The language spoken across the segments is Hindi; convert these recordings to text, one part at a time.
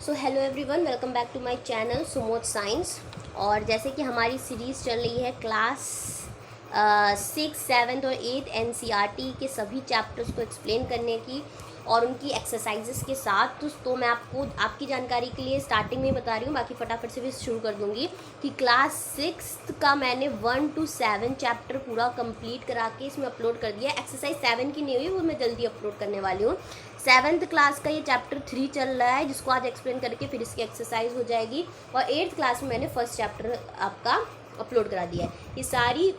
So hello everyone, welcome back to my channel Sumod science. और जैसे कि हमारी सीरीज़ चल रही है क्लास 6, 7 और 8 एनसीईआरटी के सभी चैप्टर्स को एक्सप्लेन करने की और उनकी एक्सरसाइजेस के साथ, तो मैं आपको आपकी जानकारी के लिए स्टार्टिंग में बता रही हूँ, बाकी फटाफट से भी शुरू कर दूँगी कि क्लास 6 का मैंने 1 to 7 चैप्टर पूरा कंप्लीट करा के इसमें अपलोड कर दिया। एक्सरसाइज 7 की नहीं हुई, वो मैं जल्दी अपलोड करने वाली हूँ। 7th क्लास का ये चैप्टर 3 चल रहा है, जिसको आज एक्सप्लेन करके फिर इसकी एक्सरसाइज हो जाएगी। और 8th क्लास में मैंने फर्स्ट चैप्टर आपका अपलोड करा दिया है। ये सारी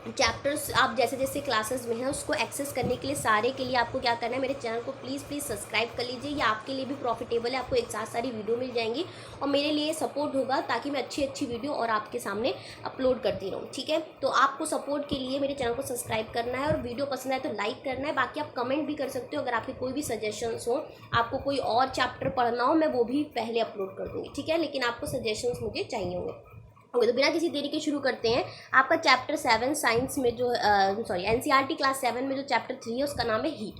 चैप्टर्स आप जैसे जैसे क्लासेस में हैं उसको एक्सेस करने के लिए, सारे के लिए आपको क्या करना है, मेरे चैनल को प्लीज़ सब्सक्राइब कर लीजिए। ये आपके लिए भी प्रॉफिटेबल है, आपको एक साथ सारी वीडियो मिल जाएंगी और मेरे लिए सपोर्ट होगा ताकि मैं अच्छी अच्छी वीडियो और आपके सामने अपलोड करती रहूँ। ठीक है, तो आपको सपोर्ट के लिए मेरे चैनल को सब्सक्राइब करना है और वीडियो पसंद आए तो लाइक करना है। बाकी आप कमेंट भी कर सकते हो, अगर आपके कोई भी सजेशंस हो, आपको कोई और चैप्टर पढ़ना हो, मैं वो भी पहले अपलोड कर दूँगी। ठीक है, लेकिन आपको सजेशंस मुझे चाहिए होंगे। ओके, तो बिना किसी देरी के शुरू करते हैं। आपका चैप्टर 7 साइंस में जो एनसीईआरटी क्लास 7 में जो चैप्टर 3 है उसका नाम है हीट।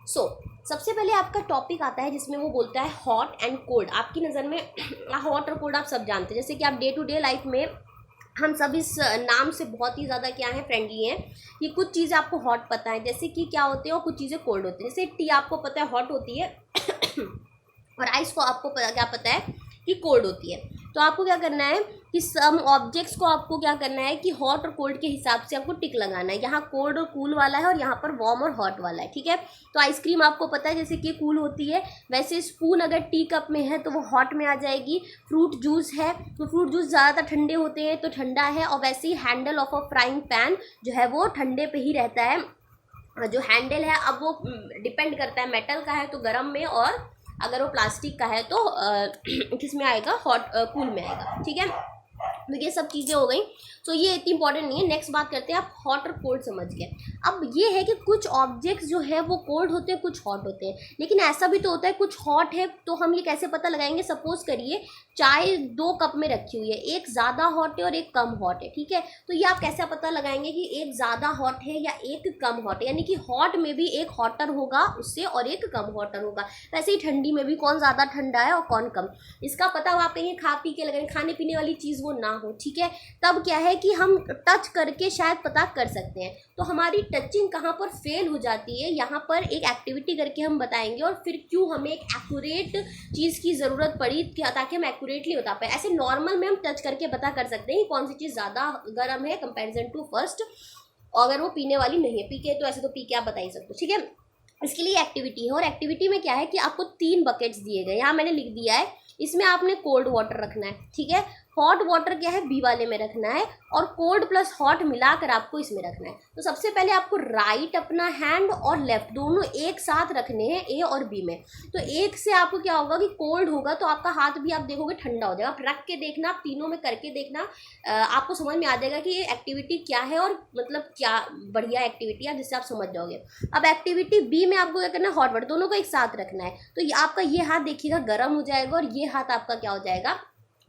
सबसे पहले आपका टॉपिक आता है जिसमें वो बोलता है हॉट एंड कोल्ड। आपकी नज़र में हॉट और कोल्ड आप सब जानते हैं, जैसे कि आप डे टू डे लाइफ में हम सब इस नाम से बहुत ही ज़्यादा क्या है, फ्रेंडली हैं। कि कुछ चीज़ें आपको हॉट पता है, जैसे कि क्या होते हैं, और कुछ चीज़ें कोल्ड होती हैं। जैसे टी आपको पता है हॉट होती है और आइस को आपको क्या पता है कि कोल्ड होती है। तो आपको क्या करना है कि सम ऑब्जेक्ट्स को आपको क्या करना है कि हॉट और कोल्ड के हिसाब से आपको टिक लगाना है। यहाँ कोल्ड और कूल वाला है और यहाँ पर वार्म और हॉट वाला है। ठीक है, तो आइसक्रीम आपको पता है जैसे कि कूल होती है, वैसे स्पून अगर टी कप में है तो वो हॉट में आ जाएगी। फ्रूट जूस है तो फ्रूट जूस ज़्यादातर ठंडे होते हैं तो ठंडा है। और वैसे ही handle of a frying pan जो है वो ठंडे पे ही रहता है। जो हैंडल है अब वो डिपेंड करता है, मेटल का है तो गर्म में, और अगर वो प्लास्टिक का है तो किस में आएगा, हॉट कूल में आएगा। ठीक है, तो ये सब चीज़ें हो गई। तो ये इतनी इंपॉर्टेंट नहीं है। नेक्स्ट बात करते हैं, आप हॉट और कोल्ड समझ गए। अब ये है कि कुछ ऑब्जेक्ट्स जो है वो कोल्ड होते हैं, कुछ हॉट होते हैं। लेकिन ऐसा भी तो होता है कुछ हॉट है, तो हम ये कैसे पता लगाएंगे। सपोज करिए चाय 2 कप में रखी हुई है, एक ज़्यादा हॉट है और एक कम हॉट है। ठीक है, तो ये आप कैसे पता लगाएंगे कि एक ज़्यादा हॉट है या एक कम हॉट है। यानी कि हॉट में भी एक हॉटर होगा उससे और एक कम हॉटर होगा। वैसे ही ठंडी में भी कौन ज़्यादा ठंडा है और कौन कम, इसका पता हो आप कहीं खा पी के लगाएंगे, खाने पीने वाली चीज़ वो ना हो। ठीक है, तब क्या है कि हम टच करके शायद पता कर सकते हैं। तो हमारी टचिंग कहाँ पर फेल हो जाती है, यहाँ पर एक एक्टिविटी करके हम बताएंगे और फिर क्यों हमें एक एक्यूरेट चीज़ की ज़रूरत पड़ी ताकि हम एक्यूरेटली बता पाए। ऐसे नॉर्मल में हम टच करके पता कर सकते हैं कि कौन सी चीज़ ज़्यादा गर्म है कंपेरिजन टू फर्स्ट, अगर वो पीने वाली नहीं है। पी के तो ऐसे तो पी के आप बता ही सकते हो। ठीक है, इसके लिए एक्टिविटी है और एक्टिविटी में क्या है कि आपको 3 बकेट्स दिए गए, यहाँ मैंने लिख दिया है। इसमें आपने कोल्ड वाटर रखना है। ठीक है, हॉट वाटर क्या है, बी वाले में रखना है, और कोल्ड प्लस हॉट मिलाकर आपको इसमें रखना है। तो सबसे पहले आपको राइट अपना हैंड और लेफ्ट दोनों एक साथ रखने हैं, ए और बी में। तो एक से आपको क्या होगा कि कोल्ड होगा तो आपका हाथ भी आप देखोगे ठंडा हो जाएगा। आप रख के देखना, आप तीनों में करके देखना, आपको समझ में आ जाएगा कि ये एक्टिविटी क्या है और मतलब क्या बढ़िया एक्टिविटी है, जिससे आप समझ जाओगे। अब एक्टिविटी बी में आपको क्या करना है, हॉट वाटर दोनों को एक साथ रखना है। तो ये आपका ये हाथ देखिएगा गर्म हो जाएगा और ये हाथ आपका क्या हो जाएगा,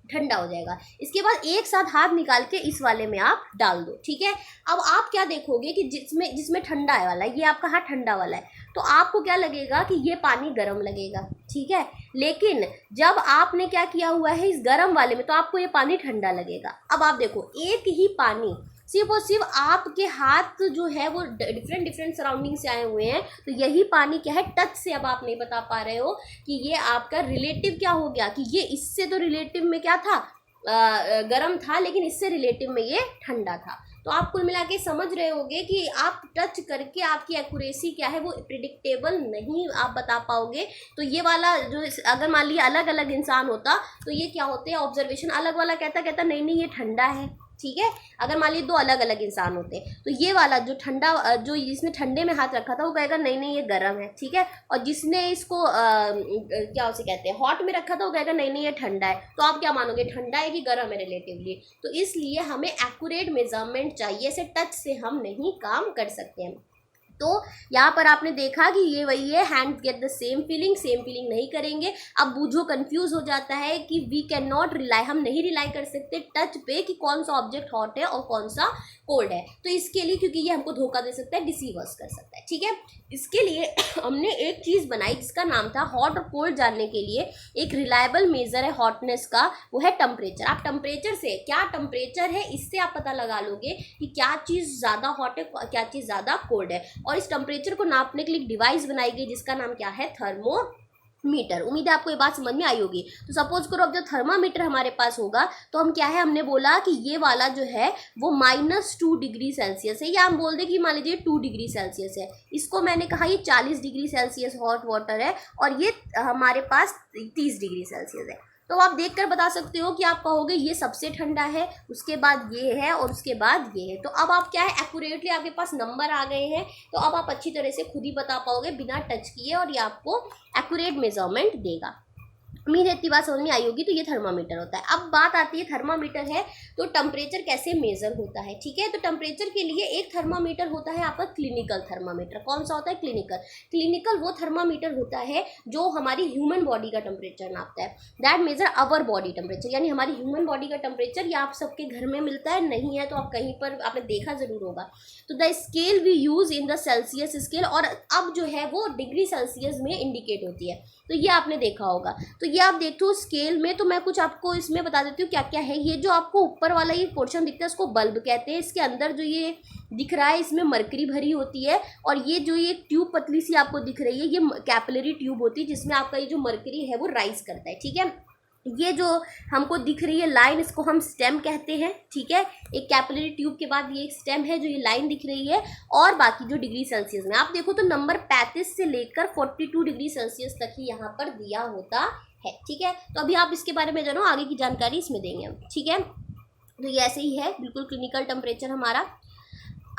ठंडा हो जाएगा। इसके बाद एक साथ हाथ निकाल के इस वाले में आप डाल दो। ठीक है, अब आप क्या देखोगे कि जिसमें ठंडा है वाला, ये आपका हाथ ठंडा वाला है, तो आपको क्या लगेगा कि ये पानी गर्म लगेगा। ठीक है, लेकिन जब आपने क्या किया हुआ है इस गर्म वाले में, तो आपको ये पानी ठंडा लगेगा। अब आप देखो एक ही पानी सिर्फ और सिर्फ आपके हाथ जो है वो डिफरेंट सराउंडिंग से आए हुए हैं, तो यही पानी क्या है, टच से अब आप नहीं बता पा रहे हो कि ये आपका रिलेटिव क्या हो गया, कि ये इससे तो रिलेटिव में क्या था, गर्म था, लेकिन इससे रिलेटिव में ये ठंडा था। तो आप कुल मिला के समझ रहे होगे कि आप टच करके आपकी एक्यूरेसी क्या है वो प्रिडिक्टेबल नहीं आप बता पाओगे। तो ये वाला जो, अगर मान लिया अलग अलग इंसान होता तो ये क्या होते हैं, ऑब्जर्वेशन अलग वाला कहता नहीं ये ठंडा है। ठीक है, अगर मान लीजिए 2 अलग अलग इंसान होते हैं तो ये वाला जो ठंडा, जो जिसने ठंडे में हाथ रखा था वो कहेगा नहीं ये गर्म है। ठीक है, और जिसने इसको क्या उसे कहते हैं हॉट में रखा था वो कहेगा नहीं ये ठंडा है। तो आप क्या मानोगे, ठंडा है कि गर्म है रिलेटिवली। तो इसलिए हमें एक्यूरेट मेजरमेंट चाहिए, ऐसे टच से हम नहीं काम कर सकते हैं। तो यहाँ पर आपने देखा कि ये वही है, hand get the same feeling नहीं करेंगे। अब बूझो कंफ्यूज हो जाता है कि वी कैन नॉट रिलाई, हम नहीं रिलाई कर सकते टच पे कि कौन सा ऑब्जेक्ट हॉट है और कौन सा कोल्ड है। तो इसके लिए, क्योंकि ये हमको धोखा दे सकता है, डिसीवर्स कर सकता है, ठीक है, इसके लिए हमने एक चीज़ बनाई जिसका नाम था हॉट और कोल्ड जानने के लिए एक रिलायबल मेजर है हॉटनेस का, वो है टेम्परेचर। आप टेम्परेचर से, क्या टेम्परेचर है इससे आप पता लगा लोगे कि क्या चीज़ ज़्यादा हॉट है, क्या चीज़ ज़्यादा कोल्ड है। और इस टेम्परेचर को नापने के लिए एक डिवाइस बनाई गई जिसका नाम क्या है, थर्मोमीटर। उम्मीद है आपको ये बात समझ में आई होगी। तो सपोज करो अब जब थर्मामीटर हमारे पास होगा तो हम क्या है, हमने बोला कि ये वाला जो है वो -2 डिग्री सेल्सियस है, या हम बोल दें कि मान लीजिए 2 डिग्री सेल्सियस है। इसको मैंने कहा ये 40 डिग्री सेल्सियस हॉट वाटर है और ये हमारे पास 30 डिग्री सेल्सियस है। तो आप देखकर बता सकते हो कि आप कहोगे ये सबसे ठंडा है, उसके बाद ये है और उसके बाद ये है। तो अब आप क्या है, एक्यूरेटली आपके पास नंबर आ गए हैं, तो अब आप अच्छी तरह से खुद ही बता पाओगे बिना टच किए, और ये आपको एक्यूरेट मेजरमेंट देगा। उम्मीद है इतनी बात समझ में आई होगी। तो ये थर्मामीटर होता है। अब बात आती है, थर्मामीटर है तो टेम्परेचर कैसे मेजर होता है, ठीक है। तो टेम्परेचर के लिए एक थर्मामीटर होता है आपका क्लिनिकल थर्मामीटर। कौन सा होता है, क्लिनिकल वो थर्मामीटर होता है जो हमारी ह्यूमन बॉडी का टेम्परेचर नापता है। That measure our body temperature, यानी हमारी ह्यूमन बॉडी का टेम्परेचर। ये आप सबके घर में मिलता है, नहीं है तो आप कहीं पर आपने देखा जरूर होगा। तो the scale we use in the Celsius scale, और अब जो है वो डिग्री सेल्सियस में इंडिकेट होती है, तो ये आपने देखा होगा। तो ये आप देखते हो स्केल में। तो मैं कुछ आपको इसमें बता देती हूँ क्या क्या है। ये जो आपको ऊपर वाला ये पोर्शन दिखता है इसको बल्ब कहते हैं। इसके अंदर जो ये दिख रहा है इसमें मरकरी भरी होती है, और ये जो ये ट्यूब पतली सी आपको दिख रही है ये कैपिलरी ट्यूब होती है जिसमें आपका ये जो मरकरी है वो राइज करता है, ठीक है। ये जो हमको दिख रही है लाइन, इसको हम स्टेम कहते हैं, ठीक है। एक कैपिलरी ट्यूब के बाद ये एक स्टेम है जो ये लाइन दिख रही है। और बाकी जो डिग्री सेल्सियस में आप देखो तो नंबर 35 से लेकर 42 डिग्री सेल्सियस तक ही यहाँ पर दिया होता है, ठीक है। तो अभी आप इसके बारे में जानो, आगे की जानकारी इसमें देंगे हम, ठीक है। तो ये ऐसे ही है बिल्कुल क्लिनिकल टेम्परेचर हमारा।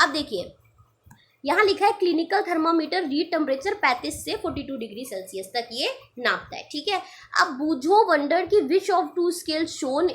अब देखिए यहाँ लिखा है क्लिनिकल थर्मामीटर रीड टेम्परेचर 35 से 42 डिग्री सेल्सियस तक ये नापता है, ठीक है। अब बूझो वंडर की विच ऑफ 2 स्केल शोन,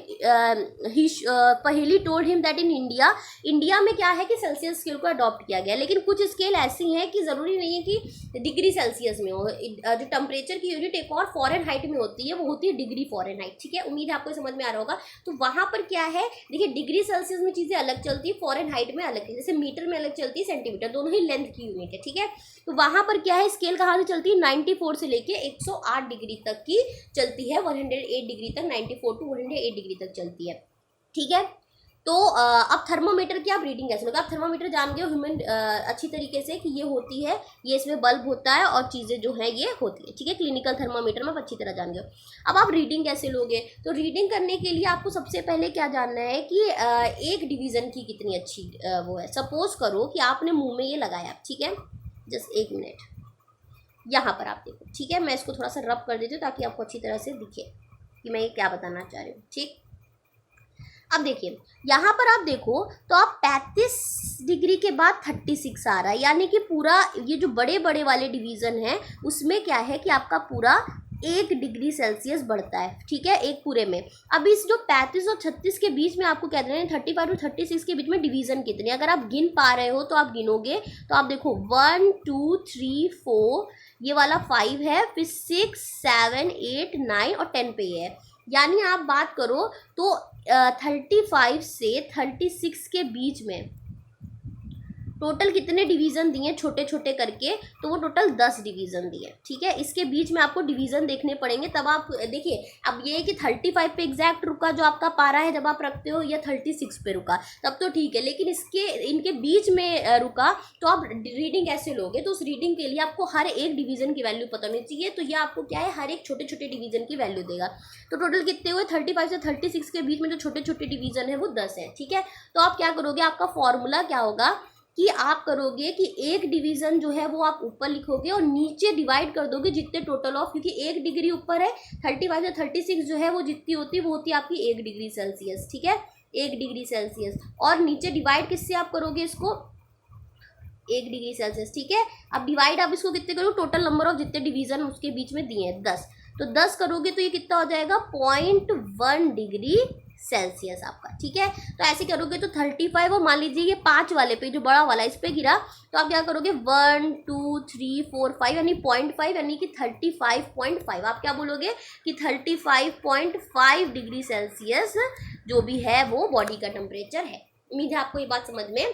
पहली told him that in India में क्या है कि सेल्सियस स्केल को अडॉप्ट किया गया, लेकिन कुछ स्केल ऐसी हैं कि ज़रूरी नहीं है कि डिग्री सेल्सियस में हो। जो टेम्परेचर की यूनिट एक और फॉरेनहाइट में होती है, वो होती है डिग्री फॉरेनहाइट, ठीक है। उम्मीद है आपको समझ में आ रहा होगा। तो वहाँ पर क्या है, देखिए डिग्री सेल्सियस में चीज़ें अलग चलती है, फॉरेनहाइट में अलग है। जैसे मीटर में अलग चलती है, सेंटीमीटर, दोनों लेंथ की यूनिट है, ठीक है। तो वहां पर क्या है, स्केल कहाँ से चलती है, 94 से लेके 108 डिग्री तक की चलती है, 108 डिग्री तक, 94 टू 108 डिग्री तक चलती है, ठीक है। तो अब थर्मोमीटर की आप रीडिंग कैसे लोगे, आप थर्मोमीटर जान गए हो ह्यूमन अच्छी तरीके से कि ये होती है, ये इसमें बल्ब होता है और चीज़ें जो है ये होती है, ठीक है। क्लिनिकल थर्मोमीटर में आप अच्छी तरह जान गए हो। अब आप रीडिंग कैसे लोगे, तो रीडिंग करने के लिए आपको सबसे पहले क्या जानना है कि एक डिवीज़न की कितनी अच्छी वो है। सपोज करो कि आपने मुँह में ये लगाया, ठीक है, जस्ट 1 मिनट यहाँ पर आप देखो, ठीक है। मैं इसको थोड़ा सा रब कर देती हूँ ताकि आपको अच्छी तरह से दिखे कि मैं ये क्या बताना चाह रही हूँ, ठीक। अब देखिए यहाँ पर आप देखो तो आप 35 डिग्री के बाद 36 आ रहा है, यानी कि पूरा ये जो बड़े बड़े वाले डिवीज़न हैं उसमें क्या है कि आपका पूरा 1 डिग्री सेल्सियस बढ़ता है, ठीक है, एक पूरे में। अब इस जो 35 और 36 के बीच में आपको कह रहे हैं 35 और 36 के बीच में डिवीज़न कितने, अगर आप गिन पा रहे हो तो आप गिनोगे तो आप देखो 1 2 3 4, ये वाला 5 है, फिर 6 7 8 9 और 10 पे ये है। यानी आप बात करो तो 35 से 36 के बीच में टोटल कितने डिवीज़न दिए छोटे छोटे करके, तो वो टोटल 10 डिवीज़न दिए, ठीक है। इसके बीच में आपको डिवीज़न देखने पड़ेंगे, तब आप देखिए। अब ये है कि 35 पे एग्जैक्ट रुका जो आपका पारा है जब आप रखते हो, या 36 पे रुका तब तो ठीक है, लेकिन इनके बीच में रुका तो आप रीडिंग कैसे लोगे। तो उस रीडिंग के लिए आपको हर एक डिवीज़न की वैल्यू पता होनी चाहिए। तो ये आपको क्या है, हर एक छोटे छोटे डिवीज़न की वैल्यू देगा। तो टोटल कितने हुए, 35 से 36 के बीच में जो छोटे छोटे डिवीज़न है वो 10 है, ठीक है। तो आप क्या करोगे, आपका फॉर्मूला क्या होगा कि आप करोगे कि एक डिवीज़न जो है वो आप ऊपर लिखोगे और नीचे डिवाइड कर दोगे जितने टोटल ऑफ, क्योंकि 1 डिग्री ऊपर है, 35 से 36 जो है वो जितनी होती है वो होती है आपकी 1 डिग्री सेल्सियस, ठीक है, 1 डिग्री सेल्सियस। और नीचे डिवाइड किससे आप करोगे इसको, 1 डिग्री सेल्सियस, ठीक है। अब डिवाइड आप इसको कितने करोगे, टोटल नंबर ऑफ जितने डिवीज़न उसके बीच में दिए हैं 10, तो 10 करोगे तो ये कितना हो जाएगा 0.1 डिग्री सेल्सियस आपका, ठीक है। तो ऐसे करोगे तो 35, और मान लीजिए ये 5 वाले पे जो बड़ा वाला इस पे गिरा, तो आप क्या करोगे 1 2 3 4 5 यानी 0.5 यानी कि 35.5। आप क्या बोलोगे कि 35.5 डिग्री सेल्सियस जो भी है वो बॉडी का टेम्परेचर है। उम्मीद है आपको ये बात समझ में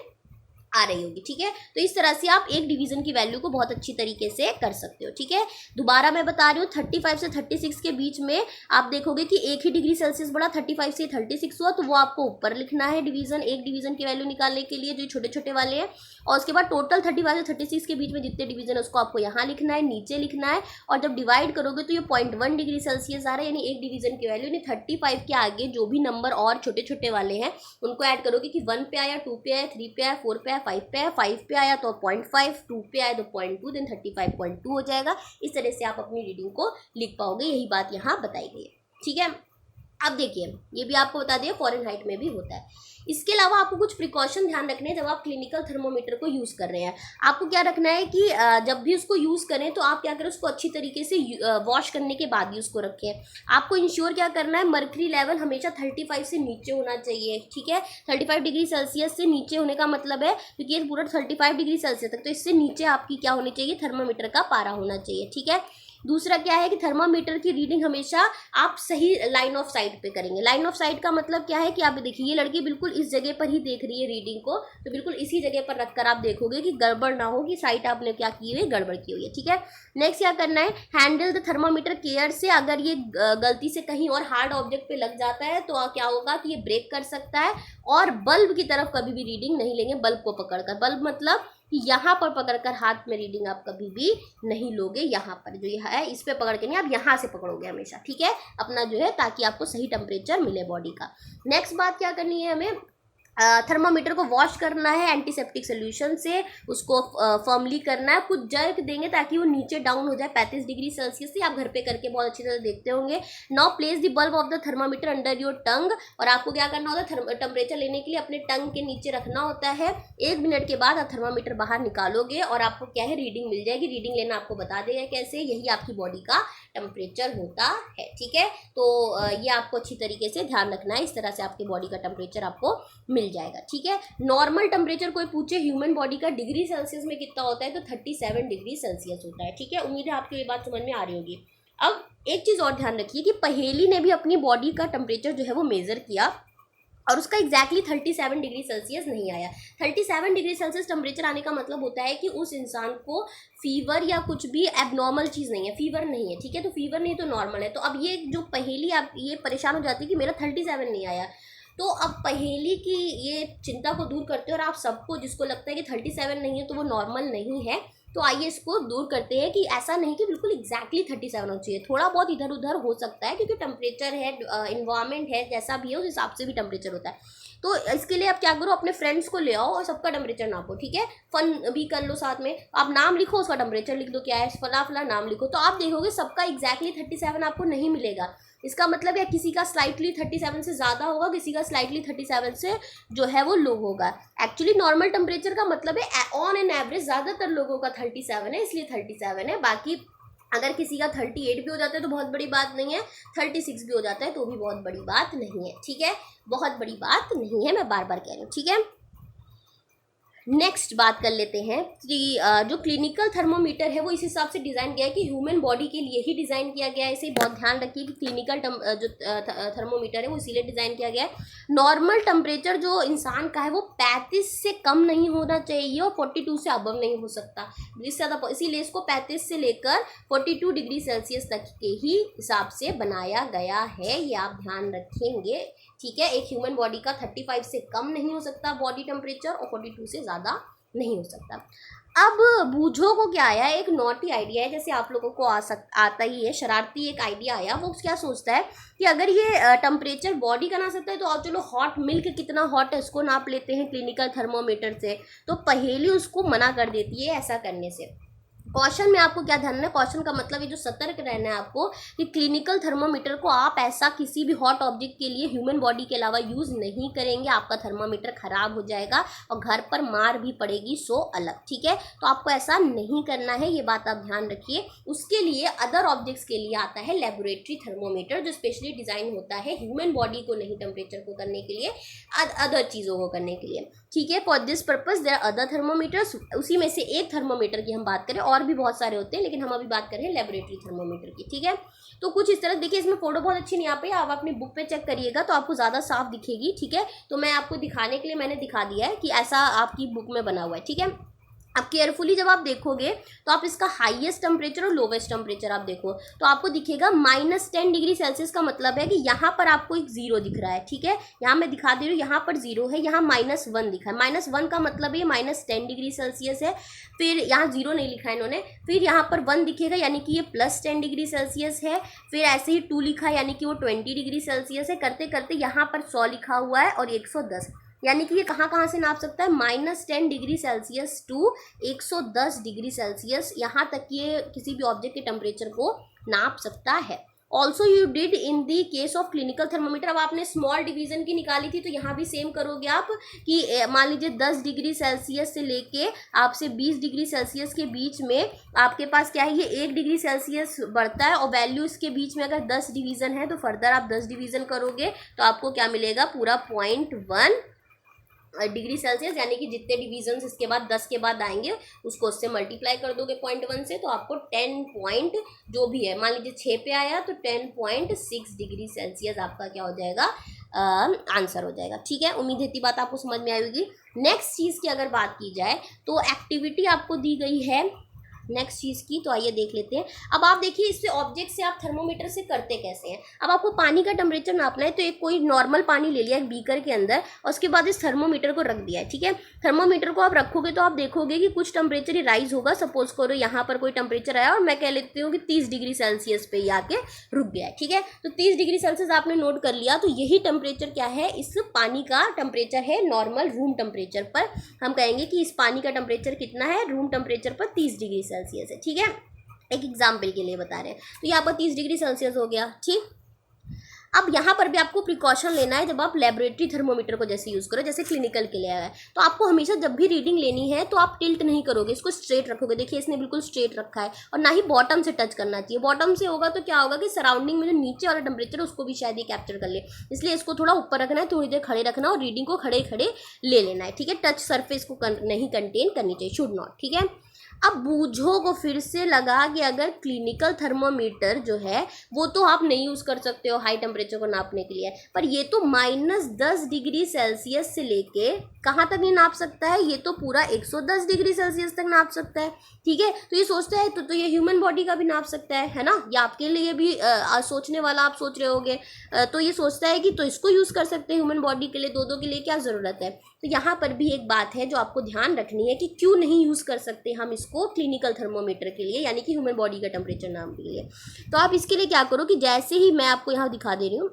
आ रही होगी, ठीक है। तो इस तरह से आप एक डिवीजन की वैल्यू को बहुत अच्छी तरीके से कर सकते हो, ठीक है। दोबारा मैं बता रही हूँ 35 से 36 के बीच में आप देखोगे कि एक ही डिग्री सेल्सियस बढ़ा, 35 से 36 हुआ, तो वो आपको ऊपर लिखना है डिवीजन, एक डिवीजन की वैल्यू निकालने के लिए जो छोटे छोटे वाले हैं। और उसके बाद टोटल 35 से 36 के बीच में जितने डिवीजन है उसको आपको यहाँ लिखना है, नीचे लिखना है। और जब डिवाइड करोगे तो ये 0.1 डिग्री सेल्सियस आ रहा है, यानी एक डिवीजन की वैल्यू। यानी 35 के आगे जो भी नंबर और छोटे छोटे वाले हैं उनको ऐड करोगे कि 1 पे आया, 2 पे आया, 3 पे आया, 4 पे आया, 5 पे आया, 5 पे आया तो 0.5, 2 पे आया तो 0.2, देन 35.2 हो जाएगा। इस तरह से आप अपनी रीडिंग को लिख पाओगे, यही बात यहाँ बताई गई है, ठीक है। अब देखिए ये भी आपको बता दिया फ़ॉरेनहाइट में भी होता है। इसके अलावा आपको कुछ प्रिकॉशन ध्यान रखने हैं जब आप क्लिनिकल थर्मोमीटर को यूज़ कर रहे हैं। आपको क्या रखना है कि जब भी उसको यूज़ करें तो आप क्या करें, उसको अच्छी तरीके से वॉश करने के बाद ही उसको रखें। आपको इंश्योर क्या करना है, मर्करी लेवल हमेशा 35 से नीचे होना चाहिए, ठीक है। 35 डिग्री सेल्सियस से नीचे होने का मतलब है, क्योंकि ये पूरा 35 डिग्री सेल्सियस तक, तो इससे नीचे आपकी क्या होनी चाहिए, थर्मोमीटर का पारा होना चाहिए, ठीक है। दूसरा क्या है कि थर्मामीटर की रीडिंग हमेशा आप सही लाइन ऑफ साइट पे करेंगे। लाइन ऑफ साइट का मतलब क्या है कि आप देखिए ये लड़की बिल्कुल इस जगह पर ही देख रही है रीडिंग को, तो बिल्कुल इसी जगह पर रखकर आप देखोगे कि गड़बड़ ना हो, कि साइट आपने क्या की हुई, गड़बड़ की हुई है, ठीक है। नेक्स्ट क्या करना है, हैंडल द थर्मामीटर केयर से। अगर ये गलती से कहीं और हार्ड ऑब्जेक्ट पे लग जाता है तो क्या होगा कि ये ब्रेक कर सकता है। और बल्ब की तरफ कभी भी रीडिंग नहीं लेंगे, बल्ब को पकड़कर। बल्ब मतलब कि यहाँ पर पकड़कर हाथ में रीडिंग आप कभी भी नहीं लोगे, यहाँ पर जो यह है इस पे पकड़ के नहीं, आप यहाँ से पकड़ोगे हमेशा, ठीक है, अपना जो है, ताकि आपको सही टेम्परेचर मिले बॉडी का। नेक्स्ट बात क्या करनी है, हमें थर्मामीटर को वॉश करना है एंटीसेप्टिक सोल्यूशन से, उसको फर्मली करना है, कुछ जर्क देंगे ताकि वो नीचे डाउन हो जाए 35 डिग्री सेल्सियस से। आप घर पे करके बहुत अच्छी तरह देखते होंगे। Now place the bulb of the thermometer under your tongue. और आपको क्या करना होता है, टेम्परेचर लेने के लिए अपने टंग के नीचे रखना होता है। 1 मिनट के बाद आप थर्मामीटर बाहर निकालोगे और आपको क्या है, रीडिंग मिल जाएगी। रीडिंग लेना आपको बता देगा कैसे, यही आपकी बॉडी का टेम्परेचर होता है, ठीक है। तो ये आपको अच्छी तरीके से ध्यान रखना है, इस तरह से आपकी बॉडी का टेम्परेचर आपको मिल जाएगा, ठीक है। नॉर्मल टेम्परेचर कोई पूछे ह्यूमन बॉडी का डिग्री सेल्सियस में कितना होता है, तो 37 डिग्री सेल्सियस होता है, ठीक है। उम्मीद है आपको ये बात समझ में आ रही होगी। अब एक चीज़ और ध्यान रखिए कि पहेली ने भी अपनी बॉडी का टेम्परेचर जो है वो मेज़र किया और उसका एग्जैक्टली 37 डिग्री सेल्सियस नहीं आया। 37 डिग्री सेल्सियस टेम्परेचर आने का मतलब होता है कि उस इंसान को फीवर या कुछ भी एबनॉर्मल चीज़ नहीं है, फीवर नहीं है, ठीक है। तो फीवर नहीं तो नॉर्मल है। तो अब ये जो पहेली, आप ये परेशान हो जाती है कि मेरा 37 नहीं आया, तो अब पहेली की ये चिंता को दूर करते हैं और आप सबको जिसको लगता है कि 37 नहीं है तो वो नॉर्मल नहीं है, तो आइए इसको दूर करते हैं कि ऐसा नहीं कि बिल्कुल एग्जैक्टली 37 होना चाहिए, थोड़ा बहुत इधर उधर हो सकता है, क्योंकि टेम्परेचर है, इन्वायरमेंट है, जैसा भी है उस हिसाब से भी टेम्परेचर होता है। तो इसके लिए आप क्या करो, अपने फ्रेंड्स को ले आओ और सबका टेम्परेचर नापो, ठीक है। फन भी कर लो साथ में, आप नाम लिखो, उसका टेम्परेचर लिख दो, क्या है फला फला नाम लिखो, तो आप देखोगे सबका एग्जैक्टली 37 आपको नहीं मिलेगा। इसका मतलब है किसी का स्लाइटली 37 से ज़्यादा होगा, किसी का स्लाइटली 37 से जो है वो लो होगा। एक्चुअली नॉर्मल टेम्परेचर का मतलब है ऑन एन एवरेज ज़्यादातर लोगों का 37 है, इसलिए 37 है। बाकी अगर किसी का 38 भी हो जाता है तो बहुत बड़ी बात नहीं है, 36 भी हो जाता है तो भी बहुत बड़ी बात नहीं है, ठीक है। बहुत बड़ी बात नहीं है, मैं बार बार कह रही हूँ, ठीक है। नेक्स्ट बात कर लेते हैं कि जो क्लिनिकल थर्मोमीटर है वो इस हिसाब से डिज़ाइन किया है कि ह्यूमन बॉडी के लिए ही डिज़ाइन किया गया है। इसे बहुत ध्यान रखिए कि क्लिनिकल जो थर्मोमीटर है वो इसीलिए डिज़ाइन किया गया है। नॉर्मल टेम्परेचर जो इंसान का है वो 35 से कम नहीं होना चाहिए और 42 से अबव नहीं हो सकता, इससे ज़्यादा, इसीलिए इसको 35 से लेकर 42 डिग्री सेल्सियस तक के ही हिसाब से बनाया गया है, ये आप ध्यान रखेंगे, ठीक है। एक ह्यूमन बॉडी का 35 से कम नहीं हो सकता बॉडी टेम्परेचर और 42 से ज़्यादा नहीं हो सकता। अब बूझो को क्या आया, एक नॉटी आइडिया है, जैसे आप लोगों को आता ही है, शरारती एक आइडिया आया। वो क्या सोचता है कि अगर ये टेम्परेचर बॉडी का ना सकता है तो आप चलो हॉट मिल्क कितना हॉट है उसको नाप लेते हैं क्लिनिकल थर्मोमीटर से, तो पहेली उसको मना कर देती है ऐसा करने से। कॉशन में आपको क्या ध्यान रखना है, कॉशन का मतलब ये जो सतर्क रहना है आपको कि क्लिनिकल थर्मोमीटर को आप ऐसा किसी भी हॉट ऑब्जेक्ट के लिए ह्यूमन बॉडी के अलावा यूज़ नहीं करेंगे, आपका थर्मोमीटर खराब हो जाएगा और घर पर मार भी पड़ेगी, सो अलग, ठीक है। तो आपको ऐसा नहीं करना है, ये बात आप ध्यान रखिए। उसके लिए अदर ऑब्जेक्ट्स के लिए आता है लेबोरेटरी थर्मोमीटर, जो स्पेशली डिज़ाइन होता है ह्यूमन बॉडी को नहीं, टेम्परेचर को करने के लिए, अदर चीज़ों को करने के लिए, ठीक है। For this purpose there are other thermometers. उसी में से एक थर्मोमीटर की हम बात करें, और भी बहुत सारे होते हैं लेकिन हम अभी बात कर रहे हैं लेबोरेटरी थर्मोमीटर की, ठीक है। तो कुछ इस तरह देखिए, इसमें फोटो बहुत अच्छी नहीं आ पाई, आप अपनी बुक पे चेक करिएगा तो आपको ज़्यादा साफ दिखेगी, ठीक है। तो मैं आपको दिखाने के लिए मैंने दिखा दिया है कि ऐसा आपकी बुक में बना हुआ है, ठीक है। अब केयरफुली जब आप देखोगे तो आप इसका हाईएस्ट टेम्परेचर और लोवेस्ट टेम्परेचर आप देखो तो आपको दिखेगा -10 डिग्री सेल्सियस। का मतलब है कि यहाँ पर आपको एक जीरो दिख रहा है, ठीक है। यहाँ मैं दिखा दे रही हूँ, यहाँ पर जीरो है, यहाँ -1 दिखा है। -1 का मतलब ये -10 डिग्री सेल्सियस है। फिर यहाँ जीरो नहीं लिखा है इन्होंने, फिर यहाँ पर 1 दिखेगा यानी कि ये +10 डिग्री सेल्सियस है। फिर ऐसे ही 2 लिखा है यानी कि वो 20 डिग्री सेल्सियस है। करते करते यहाँ पर 100 लिखा हुआ है और 110, यानी कि ये कहाँ से नाप सकता है, -10 degree Celsius to 110 degree Celsius, यहाँ तक ये किसी भी ऑब्जेक्ट के टेम्परेचर को नाप सकता है। Also you did in the case of clinical thermometer. अब आपने स्मॉल डिवीजन की निकाली थी तो यहाँ भी सेम करोगे आप कि मान लीजिए 10 डिग्री सेल्सियस से लेके आपसे 20 डिग्री सेल्सियस के बीच में आपके पास क्या है, ये 1 डिग्री सेल्सियस बढ़ता है और वैल्यू इसके बीच में अगर 10 डिवीज़न है तो फर्दर आप 10 डिवीज़न करोगे तो आपको क्या मिलेगा, पूरा 0.1 डिग्री सेल्सियस, यानी कि जितने डिवीजन्स इसके बाद 10 के बाद आएंगे उसको उससे मल्टीप्लाई कर दोगे 0.1 से, तो आपको 10 पॉइंट जो भी है, मान लीजिए 6 पे आया तो 10.6 डिग्री सेल्सियस आपका क्या हो जाएगा, आंसर हो जाएगा, ठीक है। उम्मीद है इतनी बात आपको समझ में आएगी। नेक्स्ट चीज़ की अगर बात की जाए तो एक्टिविटी आपको दी गई है नेक्स्ट चीज़ की, तो आइए देख लेते हैं। अब आप देखिए इससे ऑब्जेक्ट से आप थर्मोमीटर से करते कैसे हैं। अब आपको पानी का टेम्परेचर नापना है तो एक कोई नॉर्मल पानी ले लिया एक बीकर के अंदर और उसके बाद इस थर्मोमीटर को रख दिया है, ठीक है। थर्मोमीटर को आप रखोगे तो आप देखोगे कि कुछ टेम्परेचर ही राइज होगा। सपोज करो यहाँ पर कोई टेम्परेचर आया और मैं कह लेती हूँ कि 30 डिग्री सेल्सियस पे ही आके रुक गया है, ठीक है। तो 30 डिग्री सेल्सियस आपने नोट कर लिया, तो यही टेम्परेचर क्या है, इस पानी का टेम्परेचर है नॉर्मल रूम टेम्परेचर पर। हम कहेंगे कि इस पानी का टेम्परेचर कितना है, रूम टेम्परेचर पर 30 डिग्री सेल्सियस है, ठीक है। एक एग्जाम्पल के लिए बता रहे हैं, तो यहाँ पर 30 डिग्री सेल्सियस हो गया, ठीक। अब यहाँ पर भी आपको प्रिकॉशन लेना है जब आप लेबोरेटरी थर्मोमीटर को जैसे यूज़ करो, जैसे क्लिनिकल के लिए आया है, तो आपको हमेशा जब भी रीडिंग लेनी है तो आप टिल्ट नहीं करोगे, इसको स्ट्रेट रखोगे। देखिए इसने बिल्कुल स्ट्रेट रखा है और ना ही बॉटम से टच करना चाहिए। बॉटम से होगा तो क्या होगा कि सराउंडिंग में जो नीचे वाला टेम्परेचर है उसको भी शायद ये कैप्चर कर ले, इसलिए इसको थोड़ा ऊपर रखना है, थोड़ी देर खड़े रखना और रीडिंग को खड़े खड़े ले लेना है, ठीक है। टच सरफेस को नहीं कंटेन करनी चाहिए, शुड नॉट, ठीक है। अब बूझो को फिर से लगा कि अगर क्लिनिकल थर्मोमीटर जो है वो तो आप नहीं यूज़ कर सकते हो हाई टेम्परेचर को नापने के लिए, पर ये तो -10 डिग्री सेल्सियस से लेके कहाँ तक नहीं नाप सकता है, ये तो पूरा 110 डिग्री सेल्सियस तक नाप सकता है, ठीक है। तो ये सोचता है तो ये ह्यूमन बॉडी का भी नाप सकता है ना। ये आपके लिए भी सोचने वाला आप सोच रहे होगे, तो ये सोचता है कि तो इसको यूज़ कर सकते हैं ह्यूमन बॉडी के लिए, दो के लिए क्या ज़रूरत है। तो यहाँ पर भी एक बात है जो आपको ध्यान रखनी है कि क्यों नहीं यूज़ कर सकते हम इसको क्लिनिकल थर्मोमीटर के लिए, यानी कि ह्यूमन बॉडी का टेम्परेचर नापने के लिए। तो आप इसके लिए क्या करो कि जैसे ही मैं आपको यहाँ दिखा दे रही हूँ,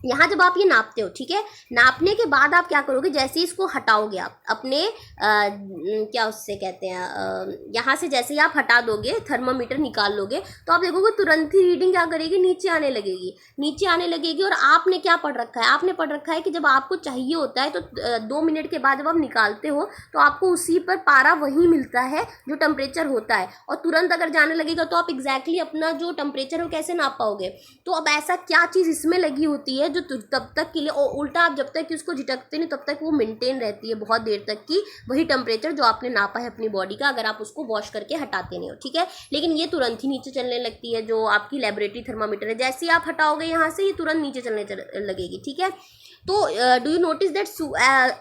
यहाँ जब आप ये नापते हो, ठीक है, नापने के बाद आप क्या करोगे, जैसे ही इसको हटाओगे आप अपने क्या उससे कहते हैं, यहाँ से जैसे ही आप हटा दोगे, थर्मोमीटर निकाल लोगे, तो आप देखोगे तुरंत ही रीडिंग क्या करेगी, नीचे आने लगेगी। और आपने क्या पढ़ रखा है, आपने पढ़ रखा है कि जब आपको चाहिए होता है तो 2 मिनट के बाद जब आप निकालते हो तो आपको उसी पर पारा वही मिलता है जो टेम्परेचर होता है, और तुरंत अगर जाने लगेगा तो आप एग्जैक्टली अपना जो टेम्परेचर है कैसे नाप पाओगे। तो अब ऐसा क्या चीज़ इसमें लगी होती है जो तब तक के लिए, और उल्टा आप जब तक कि उसको झटकते नहीं तब तक वो मेंटेन रहती है बहुत देर तक की वही टेम्परेचर जो आपने नापा है अपनी बॉडी का, अगर आप उसको वॉश करके हटाते नहीं हो, ठीक है। लेकिन ये तुरंत ही नीचे चलने लगती है जो आपकी लेबोरेटरी थर्मामीटर है, जैसे ही आप हटाओगे यहाँ से ये तुरंत नीचे चलने लगेगी, ठीक है। तो do you notice that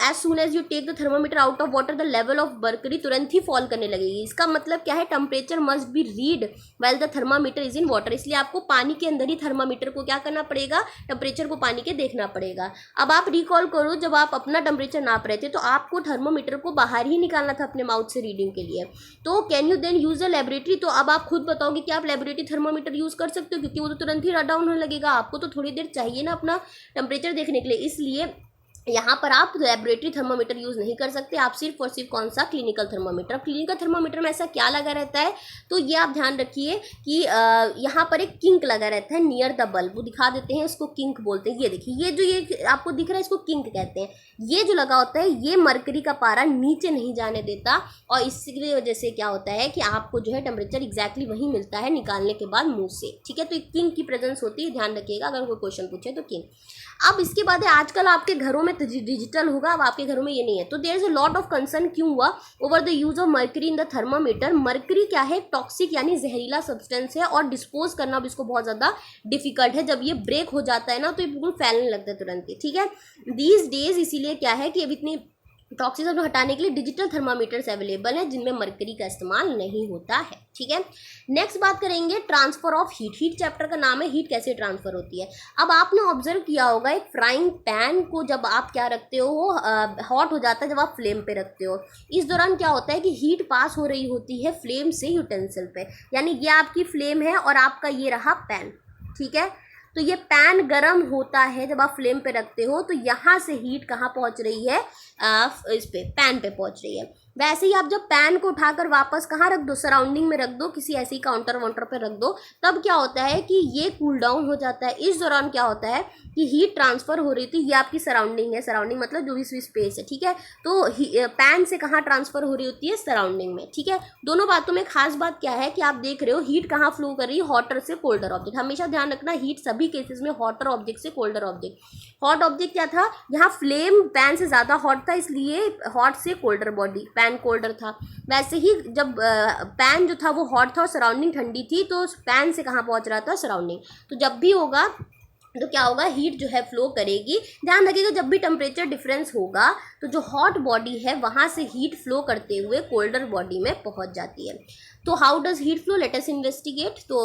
as soon as you take the thermometer out of water the level of mercury तुरंत ही फॉल करने लगेगी। इसका मतलब क्या है, temperature must be read well the thermometer is in water, इसलिए आपको पानी के अंदर ही थर्मामीटर को क्या करना पड़ेगा, टेम्परेचर को पानी के देखना पड़ेगा। अब आप रिकॉल करो जब आप अपना टेम्परेचर नाप रहे थे तो आपको थर्मोमीटर को बाहर ही निकालना था अपने माउथ से रीडिंग के लिए, तो can you then use a laboratory. तो अब आप खुद बताओगे कि आप लेबोरेटरी थर्मोमीटर यूज कर सकते हो, क्योंकि वो तो तुरंत ही रट डाउन होने लगेगा, आपको तो थोड़ी देर चाहिए ना अपना टेम्परेचर देखने के लिए। इसलिए यहाँ पर आप लेबोरेटरी थर्मामीटर यूज़ नहीं कर सकते, आप सिर्फ और सिर्फ कौन सा क्लिनिकल थर्मामीटर। अब क्लिनिकल थर्मामीटर में ऐसा क्या लगा रहता है, तो ये आप ध्यान रखिए कि यहाँ पर एक किंक लगा रहता है नियर द बल्ब, वो दिखा देते हैं, इसको किंक बोलते हैं। ये देखिए, ये जो ये आपको दिख रहा है इसको किंक कहते हैं। ये जो लगा होता है ये मरकरी का पारा नीचे नहीं जाने देता, और इसकी वजह से क्या होता है कि आपको जो है टेम्परेचर एग्जैक्टली वही मिलता है निकालने के बाद मुँह से, ठीक है। तो एक किंक की प्रेजेंस होती है, ध्यान रखिएगा अगर कोई क्वेश्चन पूछे तो किंक। अब इसके बाद है, आजकल आपके घरों में डिजिटल होगा, अब आपके घरों में ये नहीं है, तो there is a lot of concern क्यों हुआ over the use of mercury in the thermometer. Mercury क्या है, टॉक्सिक यानी जहरीला सब्सटेंस है, और डिस्पोज करना भी इसको बहुत ज़्यादा डिफिकल्ट है। जब ये ब्रेक हो जाता है ना तो ये बिल्कुल फैलने लगता है तुरंत ही, ठीक है। दीज डेज इसीलिए क्या है कि अब इतनी टॉक्सिसिटी हटाने के लिए डिजिटल थर्मामीटर्स अवेलेबल हैं जिनमें मरकरी का इस्तेमाल नहीं होता है, ठीक है। नेक्स्ट बात करेंगे transfer of heat. Heat chapter का नाम है, हीट कैसे ट्रांसफर होती है। अब आपने ऑब्जर्व किया होगा एक फ्राइंग पैन को जब आप क्या रखते हो, हॉट हो जाता है जब आप फ्लेम पे रखते हो। इस दौरान क्या होता है कि हीट पास हो रही होती है फ्लेम से यूटेंसिल पे, यानी ये आपकी फ्लेम है और आपका ये रहा पैन, ठीक है। तो ये पैन गर्म होता है जब आप फ्लेम पे रखते हो, तो यहाँ से हीट कहाँ पहुँच रही है, इस पे पैन पे पहुँच रही है। वैसे ही आप जब पैन को उठाकर वापस कहाँ रख दो, सराउंडिंग में रख दो, किसी ऐसी काउंटर वाउंटर पे रख दो, तब क्या होता है कि ये कूल डाउन हो जाता है। इस दौरान क्या होता है कि हीट ट्रांसफर हो रही थी, ये आपकी सराउंडिंग है, सराउंडिंग मतलब जो भी स्पेस है, ठीक है। तो पैन से कहाँ ट्रांसफर हो रही होती है, सराउंडिंग में, ठीक है। दोनों बातों में खास बात क्या है कि आप देख रहे हो हीट कहाँ फ्लो कर रही है, हॉटर से कोल्डर ऑब्जेक्ट। हमेशा ध्यान रखना हीट सभी केसेस में हॉटर ऑब्जेक्ट से कोल्डर ऑब्जेक्ट। हॉट ऑब्जेक्ट क्या था, यहाँ फ्लेम पैन से ज़्यादा हॉट था, इसलिए हॉट से कोल्डर बॉडी, पैन कोल्डर था। वैसे ही जब पैन जो था वो हॉट था और सराउंडिंग ठंडी थी, तो पैन से कहाँ पहुँच रहा था, सराउंडिंग। तो जब भी होगा तो क्या होगा, हीट जो है फ्लो करेगी। ध्यान रखिएगा जब भी टेम्परेचर डिफरेंस होगा तो जो हॉट बॉडी है वहाँ से हीट फ्लो करते हुए कोल्डर बॉडी में पहुँच जाती है। तो how does heat flow, let us investigate. तो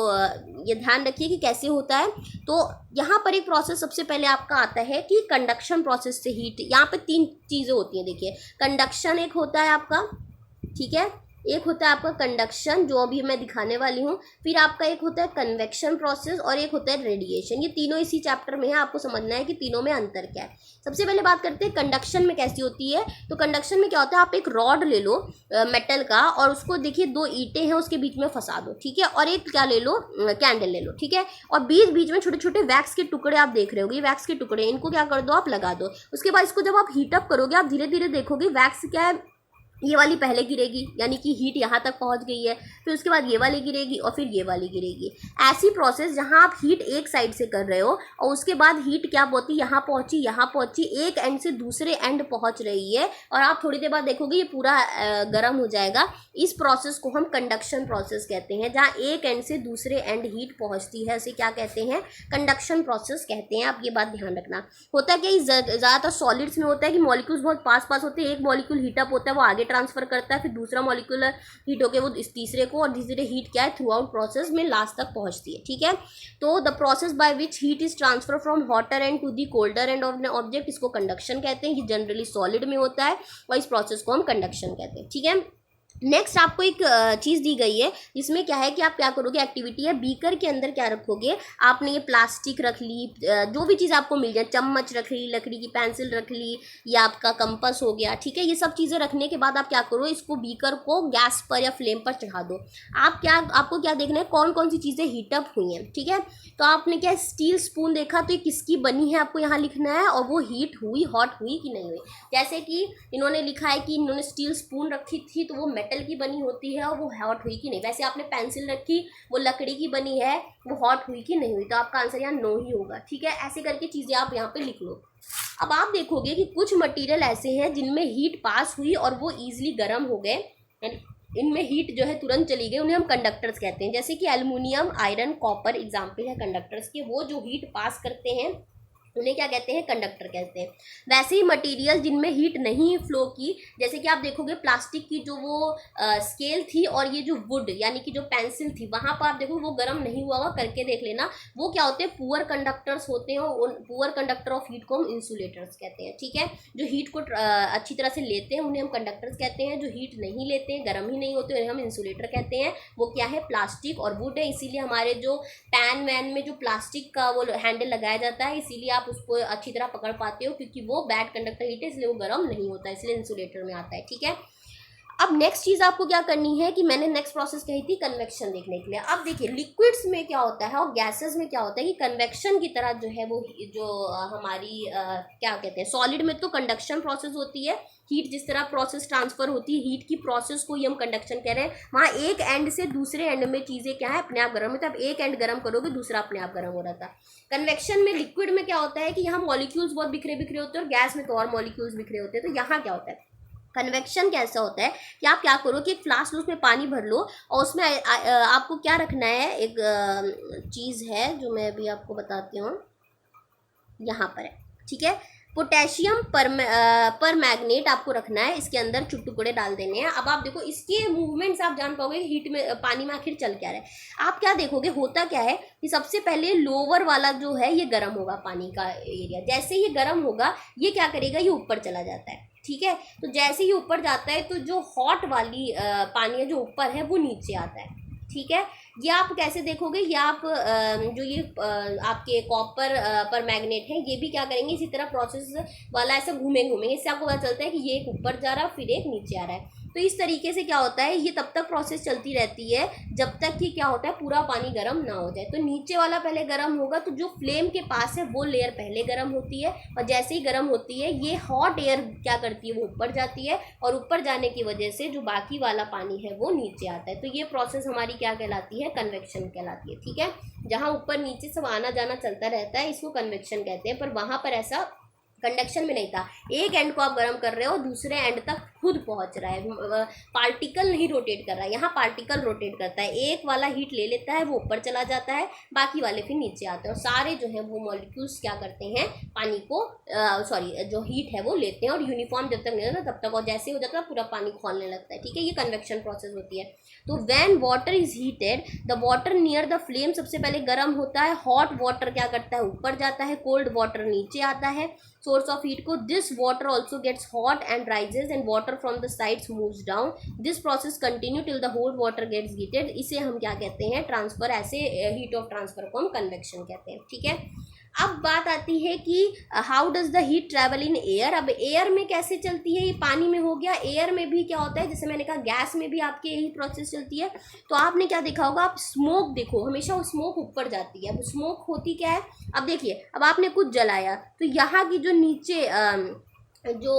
ये ध्यान रखिए कि कैसे होता है। तो यहाँ पर एक प्रोसेस सबसे पहले आपका आता है कि कंडक्शन प्रोसेस से हीट, यहाँ पे 3 चीज़ें होती हैं। देखिए, कंडक्शन एक होता है आपका, ठीक है, एक होता है आपका कंडक्शन जो अभी मैं दिखाने वाली हूँ, फिर आपका एक होता है कन्वेक्शन प्रोसेस और एक होता है रेडिएशन। ये तीनों इसी चैप्टर में है, आपको समझना है कि तीनों में अंतर क्या है। सबसे पहले बात करते हैं कंडक्शन में कैसी होती है। तो कंडक्शन में क्या होता है, आप एक रॉड ले लो मेटल का, और उसको देखिए 2 ईंटें हैं उसके बीच में फंसा दो, ठीक है, और एक क्या ले लो, कैंडल ले लो, ठीक है, और बीच बीच में छोटे छोटे वैक्स के टुकड़े आप देख रहे होगे, वैक्स के टुकड़े, इनको क्या कर दो, आप लगा दो। उसके बाद इसको जब आप हीटअप करोगे, आप धीरे धीरे देखोगे वैक्स क्या है, ये वाली पहले गिरेगी, यानी कि हीट यहाँ तक पहुँच गई है, फिर उसके बाद ये वाली गिरेगी और फिर ये वाली गिरेगी। ऐसी प्रोसेस जहाँ आप हीट एक साइड से कर रहे हो और उसके बाद हीट क्या होती, यहाँ पहुँची, एक एंड से दूसरे एंड पहुँच रही है, और आप थोड़ी देर बाद देखोगे ये पूरा गर्म हो जाएगा। इस प्रोसेस को हम कंडक्शन प्रोसेस कहते हैं, जहाँ एक एंड से दूसरे एंड हीट पहुँचती है, उसे क्या कहते हैं, कंडक्शन प्रोसेस कहते हैं। आप ये बात ध्यान रखना। होता है कि ज़्यादातर सॉलिड्स में होता है कि मॉलिक्यूल्स बहुत पास पास होते हैं, एक मॉलिक्यूल हीटअप होता है वो आगे ट्रांसफर करता है, फिर दूसरा मॉलिक्यूल हीट होकर वो इस तीसरे को, और धीरे हीट क्या है थ्रू आउट प्रोसेस में लास्ट तक पहुंचती है, ठीक है। तो the process by which heat is transfer from hotter end to the colder end of the object, इसको कंडक्शन कहते हैं। ये जनरली सॉलिड में होता है और इस प्रोसेस को हम कंडक्शन कहते हैं, ठीक है। नेक्स्ट आपको एक चीज़ दी गई है जिसमें क्या है कि आप क्या करोगे, एक्टिविटी है, बीकर के अंदर क्या रखोगे, आपने ये प्लास्टिक रख ली, जो भी चीज़ आपको मिल जाए, चम्मच रख ली, लकड़ी की पेंसिल रख ली, या आपका कंपास हो गया, ठीक है। ये सब चीज़ें रखने के बाद आप क्या करो, इसको बीकर को गैस पर या फ्लेम पर चढ़ा दो। आपको क्या देखना है, कौन कौन सी चीज़ें हीटअप हुई हैं, ठीक है। तो आपने क्या स्टील स्पून देखा, तो ये किसकी बनी है आपको यहाँ लिखना है, और वो हीट हुई, हॉट हुई कि नहीं हुई। जैसे कि इन्होंने लिखा है कि इन्होंने स्टील स्पून रखी थी तो वो मेटल की बनी होती है और वो हॉट हुई कि नहीं। वैसे आपने पेंसिल रखी, वो लकड़ी की बनी है, वो हॉट हुई कि नहीं हुई। तो आपका आंसर यहाँ नो ही होगा, ठीक है। ऐसे करके चीज़ें आप यहाँ पे लिख लो। अब आप देखोगे कि कुछ मटेरियल ऐसे हैं जिनमें हीट पास हुई और वो ईजिली गर्म हो गए, इनमें हीट जो है तुरंत चली गई, उन्हें हम कंडक्टर्स कहते हैं। जैसे कि एल्युमिनियम, आयरन, कॉपर एग्जाम्पल है कंडक्टर्स के। वो जो हीट पास करते हैं उन्हें क्या कहते हैं, कंडक्टर कहते हैं। वैसे ही मटेरियल जिनमें हीट नहीं फ्लो की, जैसे कि आप देखोगे प्लास्टिक की जो वो स्केल थी और ये जो वुड यानी कि जो पेंसिल थी, वहाँ पर आप देखो वो गर्म नहीं हुआ होगा, करके देख लेना। वो क्या होते हैं, पुअर कंडक्टर्स होते हैं, और पुअर कंडक्टर ऑफ हीट को हम इंसुलेटर्स कहते हैं, ठीक है। जो हीट को अच्छी तरह से लेते हैं उन्हें हम कंडक्टर्स कहते हैं। जो हीट नहीं लेते हैं, गर्म ही नहीं होते, उन्हें हम इंसुलेटर कहते हैं। वो क्या है, प्लास्टिक और वुड है। इसीलिए हमारे जो पैन वैन में जो प्लास्टिक का वो हैंडल लगाया जाता है, इसीलिए आप आप उसको अच्छी तरह पकड़ पाते हो, क्योंकि वो बैड कंडक्टर हीट है इसलिए वो गर्म नहीं होता, इसलिए इंसुलेटर में आता है। ठीक है, अब नेक्स्ट चीज़ आपको क्या करनी है कि मैंने नेक्स्ट प्रोसेस कही थी कन्वेक्शन देखने के लिए। अब देखिए लिक्विड्स में क्या होता है और गैसेस में क्या होता है कि कन्वेक्शन की तरह जो है वो जो हमारी क्या कहते हैं, सॉलिड में तो कंडक्शन प्रोसेस होती है, हीट जिस तरह प्रोसेस ट्रांसफर होती है, हीट की प्रोसेस को ही हम कंडक्शन कह रहे हैं। वहाँ एक एंड से दूसरे एंड में चीज़ें क्या है अपने आप गर्म होता है, अब एक एंड गर्म करोगे दूसरा अपने आप गर्म हो रहा था। कन्वेक्शन में लिक्विड में क्या होता है कि यहाँ मॉलिक्यूल्स बहुत बिखरे बिखरे होते हैं और गैस में तो और मॉलिक्यूल्स बिखरे होते हैं। तो यहाँ क्या होता है, कन्वेक्शन कैसा होता है कि आप क्या करो कि एक फ्लास्क लो, उसमें पानी भर लो और उसमें आपको क्या रखना है, एक चीज़ है जो मैं अभी आपको बताती हूँ, यहाँ पर है। ठीक है, पोटेशियम पर मैग्नेट आपको रखना है, इसके अंदर टुकड़े डाल देने हैं। अब आप देखो इसके मूवमेंट्स आप जान पाओगे हीट में पानी में आखिर चल क्या रहा है। आप क्या देखोगे होता क्या है कि सबसे पहले लोअर वाला जो है ये गर्म होगा, पानी का एरिया जैसे ये गर्म होगा ये क्या करेगा, ये ऊपर चला जाता है। ठीक है, तो जैसे ही ऊपर जाता है तो जो हॉट वाली पानी है जो ऊपर है वो नीचे आता है। ठीक है, ये आप कैसे देखोगे, ये आप जो ये आपके कॉपर पर मैग्नेट है ये भी क्या करेंगे, इसी तरह प्रोसेस वाला ऐसा घूमेंगे, इससे आपको पता चलता है कि ये एक ऊपर जा रहा है फिर एक नीचे आ रहा है। तो इस तरीके से क्या होता है, ये तब तक प्रोसेस चलती रहती है जब तक कि क्या होता है पूरा पानी गर्म ना हो जाए। तो नीचे वाला पहले गर्म होगा तो जो फ्लेम के पास है वो लेयर पहले गर्म होती है, और जैसे ही गर्म होती है ये हॉट एयर क्या करती है वो ऊपर जाती है, और ऊपर जाने की वजह से जो बाकी वाला पानी है वो नीचे आता है। तो ये प्रोसेस हमारी क्या कहलाती है, कन्वेक्शन कहलाती है। ठीक है, जहाँ ऊपर नीचे सब आना जाना चलता रहता है इसको कन्वेक्शन कहते हैं, पर वहाँ पर ऐसा कंडक्शन में नहीं था, एक एंड को आप गर्म कर रहे हो दूसरे एंड तक खुद पहुंच रहा है, पार्टिकल नहीं रोटेट कर रहा है। यहाँ पार्टिकल रोटेट करता है, एक वाला हीट ले लेता है वो ऊपर चला जाता है, बाकी वाले फिर नीचे आते हैं, और सारे जो है वो मॉलिक्यूल्स क्या करते हैं पानी को जो हीट है वो लेते हैं, और यूनिफॉर्म जब तक नहीं होता तब तक, और जैसे हो जाता है पूरा पानी खोलने लगता है। ठीक है, ये कन्वेक्शन प्रोसेस होती है। तो when water is heated the water near the flame सबसे पहले गर्म होता है, हॉट वाटर क्या करता है ऊपर जाता है, कोल्ड वाटर नीचे आता है सोर्स ऑफ हीट को। This water also gets hot and rises and water from the sides moves down. This process continue till the whole water gets heated. इसे हम क्या कहते हैं, ट्रांसफर, ऐसे हीट ऑफ ट्रांसफर को हम कन्वेक्शन कहते हैं। ठीक है, अब बात आती है कि how does the heat travel in air. अब एयर में कैसे चलती है, ये पानी में हो गया, एयर में भी क्या होता है, जैसे मैंने कहा गैस में भी आपके यही प्रोसेस चलती है। तो आपने क्या देखा होगा, आप स्मोक देखो, हमेशा वो स्मोक ऊपर जाती है। अब स्मोक होती क्या है, अब देखिए अब आपने कुछ जलाया तो यहाँ की जो नीचे जो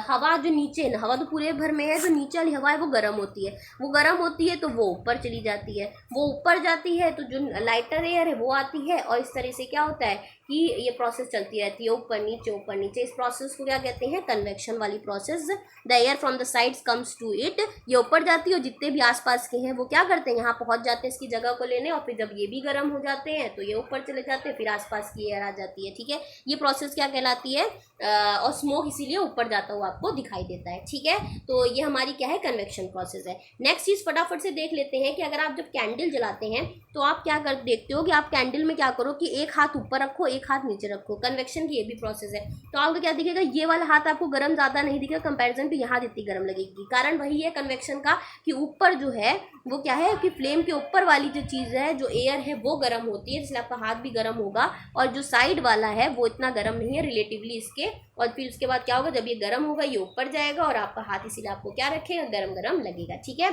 हवा जो नीचे है ना, हवा तो पूरे भर में है, जो नीचे वाली हवा है वो गर्म होती है, वो गर्म होती है तो वो ऊपर चली जाती है, वो ऊपर जाती है तो जो लाइटर एयर है वो आती है, और इस तरह से क्या होता है कि ये प्रोसेस चलती रहती है ऊपर नीचे ऊपर नीचे। इस प्रोसेस को क्या कहते हैं, कन्वेक्शन वाली process. The air from the sides comes to it, ये ऊपर जाती है और जितने भी आसपास के हैं वो क्या करते हैं यहाँ पहुँच जाते हैं इसकी जगह को लेने, और फिर जब ये भी गर्म हो जाते हैं तो ये ऊपर चले जाते हैं, फिर आसपास की एयर आ जाती है। ठीक है, ये प्रोसेस क्या कहलाती है, और स्मोक इसीलिए ऊपर जाता हुआ आपको दिखाई देता है। ठीक है, तो ये हमारी क्या है, कन्वेक्शन प्रोसेस है। नेक्स्ट चीज़ फटाफट से देख लेते हैं कि अगर आप जब कैंडल जलाते हैं तो आप क्या कर देखते हो कि आप कैंडल में क्या करो कि एक हाथ ऊपर रखो एक हाथ नीचे रखो, कन्वेक्शन की ये भी प्रोसेस है। तो आपको क्या दिखेगा, ये वाला हाथ आपको गर्म ज़्यादा नहीं दिखेगा कंपैरिजन टू यहाँ जितनी गर्म लगेगी। कारण वही है कन्वेक्शन का कि ऊपर जो है वो क्या है कि फ्लेम के ऊपर वाली जो चीज़ है जो एयर है वो गर्म होती है, इसलिए आपका हाथ भी गर्म होगा, और जो साइड वाला है वो इतना गर्म नहीं है रिलेटिवली इसके। और फिर उसके बाद क्या होगा, जब ये गर्म होगा ये ऊपर जाएगा और आपका हाथ इसीलिए आपको क्या रखेगा, गर्म गर्म लगेगा। ठीक है,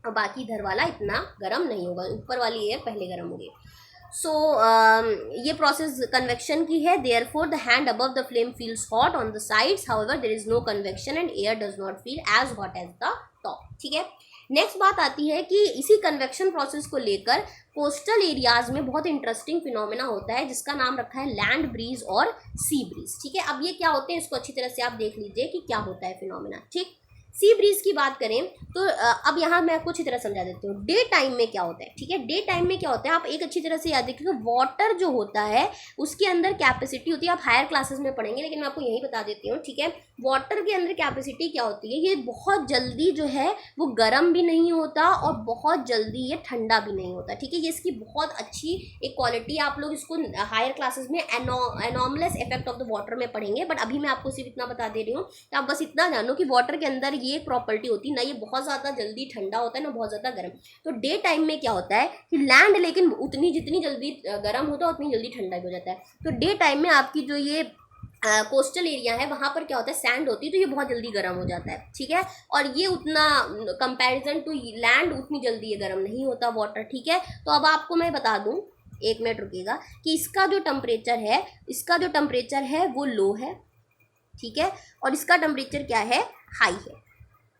और बाकी इधर वाला इतना गर्म नहीं होगा, ऊपर वाली एयर पहले गर्म होगी। सो ये प्रोसेस कन्वेक्शन की है। Therefore the hand above the flame feels hot on the sides, however there is no convection and air does not feel as hot as the top. ठीक है, नेक्स्ट बात आती है कि इसी कन्वेक्शन प्रोसेस को लेकर कोस्टल एरियाज में बहुत इंटरेस्टिंग फिनोमेना होता है जिसका नाम रखा है लैंड ब्रीज और सी ब्रीज। ठीक है, अब ये क्या होते हैं इसको अच्छी तरह से आप देख लीजिए कि क्या होता है फिनोमेना। ठीक, सी ब्रीज की बात करें तो अब यहाँ मैं आपको अच्छी तरह समझा देती हूँ डे टाइम में क्या होता है। ठीक है, डे टाइम में क्या होता है आप एक अच्छी तरह से याद रखिएगा, वाटर जो होता है उसके अंदर कैपेसिटी होती है, आप हायर क्लासेस में पढ़ेंगे लेकिन मैं आपको यही बता देती हूँ। ठीक है, वाटर के अंदर कैपेसिटी क्या होती है, ये बहुत जल्दी जो है वो गर्म भी नहीं होता और बहुत जल्दी ये ठंडा भी नहीं होता। ठीक है, ये इसकी बहुत अच्छी एक क्वालिटी है, आप लोग इसको हायर क्लासेस में anomalous effect of the water में पढ़ेंगे, बट अभी मैं आपको सिर्फ इतना बता दे रही हूँ कि आप बस इतना जानो कि वाटर के अंदर ये एक प्रॉपर्टी होती है, ना ये बहुत ज़्यादा जल्दी ठंडा होता है ना बहुत ज़्यादा गर्म। तो डे टाइम में क्या होता है कि लैंड लेकिन उतनी जितनी जल्दी गर्म होता है उतनी जल्दी ठंडा भी हो जाता है। तो डे टाइम में आपकी जो ये कोस्टल एरिया है वहाँ पर क्या होता है सैंड होती है, तो ये बहुत जल्दी गर्म हो जाता है, ठीक है। और ये उतना कंपैरिजन टू लैंड उतनी जल्दी ये गर्म नहीं होता वाटर, ठीक है। तो अब आपको मैं बता दूँ, एक मिनट रुकिएगा, कि इसका जो टेम्परेचर है वो लो है, ठीक है, और इसका टेम्परेचर क्या है, हाई है,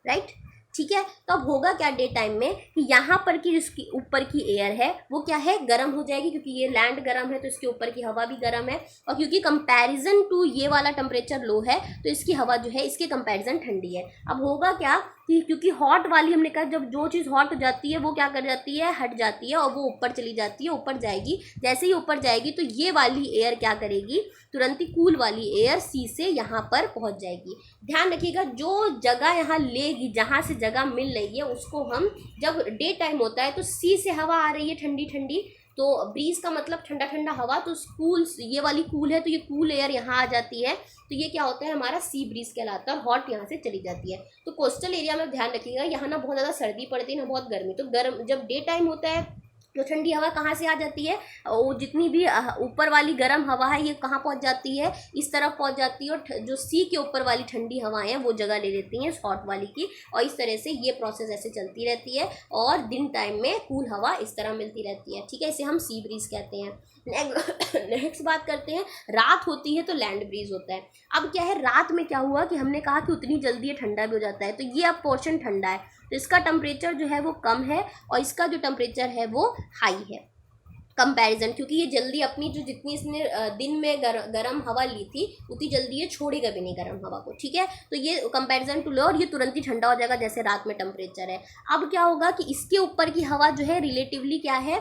राइट, ठीक है। तो अब होगा क्या डे टाइम में कि यहाँ पर की जिसकी ऊपर की एयर है वो क्या है, गर्म हो जाएगी, क्योंकि ये लैंड गर्म है तो इसके ऊपर की हवा भी गर्म है, और क्योंकि कंपैरिजन टू ये वाला टेम्परेचर लो है तो इसकी हवा जो है इसके कंपैरिजन ठंडी है। अब होगा क्या कि क्योंकि हॉट वाली हमने कहा जब जो चीज़ हॉट हो जाती है वो क्या कर जाती है, हट जाती है और वो ऊपर चली जाती है, ऊपर जाएगी। जैसे ही ऊपर जाएगी तो ये वाली एयर क्या करेगी, तुरंत ही कूल वाली एयर सी से यहाँ पर पहुँच जाएगी। ध्यान रखिएगा, जो जगह यहाँ लेगी, जहाँ से जगह मिल रही है उसको हम, जब डे टाइम होता है तो सी से हवा आ रही है ठंडी ठंडी, तो ब्रीज का मतलब ठंडा ठंडा हवा, तो कूल ये वाली कूल है तो ये कूल एयर यहाँ आ जाती है, तो ये क्या होता है हमारा सी ब्रीज कहलाता है, और हॉट यहाँ से चली जाती है। तो कोस्टल एरिया में ध्यान रखिएगा, यहाँ ना बहुत ज़्यादा सर्दी पड़ती है ना बहुत गर्मी, तो गर्म जब डे टाइम होता है तो ठंडी हवा कहाँ से आ जाती है, वो जितनी भी ऊपर वाली गर्म हवा है ये कहाँ पहुँच जाती है, इस तरफ पहुँच जाती है, और जो सी के ऊपर वाली ठंडी हवाएं हैं वो जगह ले लेती हैं हॉट वाली की, और इस तरह से ये प्रोसेस ऐसे चलती रहती है, और दिन टाइम में कूल हवा इस तरह मिलती रहती है, ठीक है। इसे हम सी ब्रीज कहते हैं। नेक्स्ट बात करते हैं, रात होती है तो लैंड ब्रीज होता है। अब क्या है, रात में क्या हुआ कि हमने कहा कि उतनी जल्दी ये ठंडा भी हो जाता है, तो ये अब पोर्शन ठंडा है, तो इसका टेम्परेचर जो है वो कम है, और इसका जो टेम्परेचर है वो हाई है कंपैरिजन, क्योंकि ये जल्दी अपनी जो जितनी इसने दिन में गरम हवा ली थी उतनी जल्दी ये छोड़ेगा भी नहीं गरम हवा को, ठीक है। तो ये कंपैरिजन टू लो, और ये तुरंत ही ठंडा हो जाएगा जैसे रात में टेम्परेचर है। अब क्या होगा कि इसके ऊपर की हवा जो है रिलेटिवली क्या है,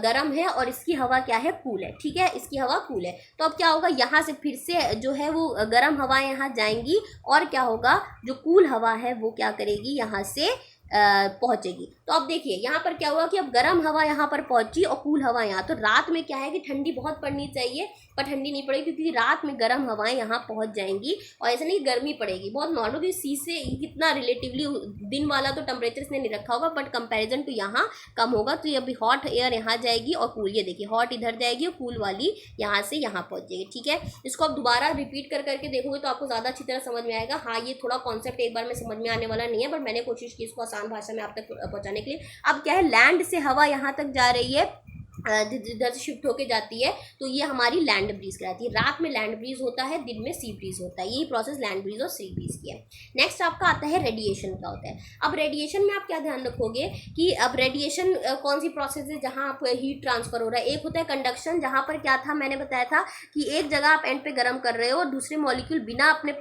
गरम है, और इसकी हवा क्या है, कूल है, ठीक है, इसकी हवा कूल है। तो अब क्या होगा, यहाँ से फिर से जो है वो गरम हवाएं यहाँ जाएंगी, और क्या होगा, जो कूल हवा है वो क्या करेगी, यहाँ से पहुंचेगी। तो अब देखिए यहाँ पर क्या हुआ कि अब गर्म हवा यहाँ पर पहुंची और कूल हवा यहाँ, तो रात में क्या है कि ठंडी बहुत पड़नी चाहिए पर ठंडी नहीं पड़ेगी, क्योंकि रात में गर्म हवाएं यहाँ पहुंच जाएंगी, और ऐसा नहीं गर्मी पड़ेगी बहुत नॉर्मल, क्योंकि सी से कितना रिलेटिवली दिन वाला तो टेम्परेचर इसने नहीं रखा होगा, बट कंपैरिजन टू यहाँ कम होगा, तो ये अभी हॉट एयर यहाँ जाएगी और कूल, ये देखिए हॉट इधर जाएगी और कूल वाली यहाँ से यहाँ पहुँच जाएगी, ठीक है। इसको आप दोबारा रिपीट कर करके देखोगे तो आपको ज़्यादा अच्छी तरह समझ में आएगा। हाँ, ये थोड़ा कॉन्सेप्ट एक बार में समझ में आने वाला नहीं है, बट मैंने कोशिश की इसको आसान भाषा में आप तक पहुँचाने के लिए। अब क्या है, लैंड से हवा यहाँ तक जा रही है, इधर से शिफ्ट होके जाती है, तो ये हमारी लैंड ब्रीज कहलाती है। रात में लैंड ब्रीज होता है, दिन में सी ब्रीज होता है, यही प्रोसेस लैंड ब्रीज और सी ब्रीज की है। नेक्स्ट आपका आता है रेडिएशन का होता है। अब रेडिएशन में आप क्या ध्यान रखोगे कि अब रेडिएशन कौन सी प्रोसेस है जहाँ आप हीट ट्रांसफर हो रहा है। एक होता है कंडक्शन, जहाँ पर क्या था मैंने बताया था कि एक जगह आप एंड पे गर्म कर रहे हो और दूसरे मॉलिक्यूल बिना अपने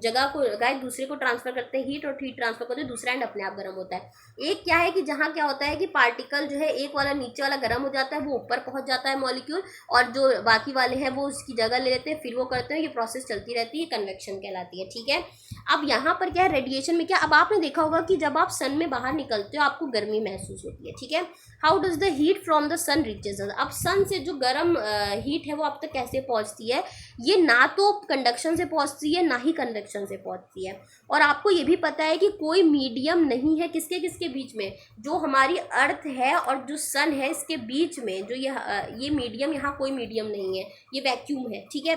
जगह को लगाए दूसरे को ट्रांसफर करते हैं हीट, और हीट ट्रांसफर करते हैं, दूसरा एंड अपने आप गर्म होता है। एक क्या है कि जहाँ क्या होता है कि पार्टिकल जो है एक वाला नीचे वाला गर्म हो जाता है, वो ऊपर पहुंच जाता है मॉलिक्यूल, और जो बाकी वाले हैं वो उसकी जगह ले लेते हैं, फिर वो करते हैं, ये प्रोसेस चलती रहती है, कन्वेक्शन कहलाती है, ठीक है। अब यहाँ पर क्या है, रेडिएशन में क्या, अब आपने देखा होगा कि जब आप सन में बाहर निकलते हो आपको गर्मी महसूस होती है, ठीक है। How does the heat from the sun reaches us, अब सन से जो गर्म हीट है वो आप तक कैसे पहुँचती है, ये ना तो कंडक्शन से पहुँचती है ना ही कन्वेक्शन से पहुँचती है। और आपको ये भी पता है कि कोई मीडियम नहीं है किसके किसके बीच में, जो हमारी अर्थ है और जो सन है इसके बीच में, जो ये मीडियम, यहाँ कोई मीडियम नहीं है, ये वैक्यूम है, ठीक है।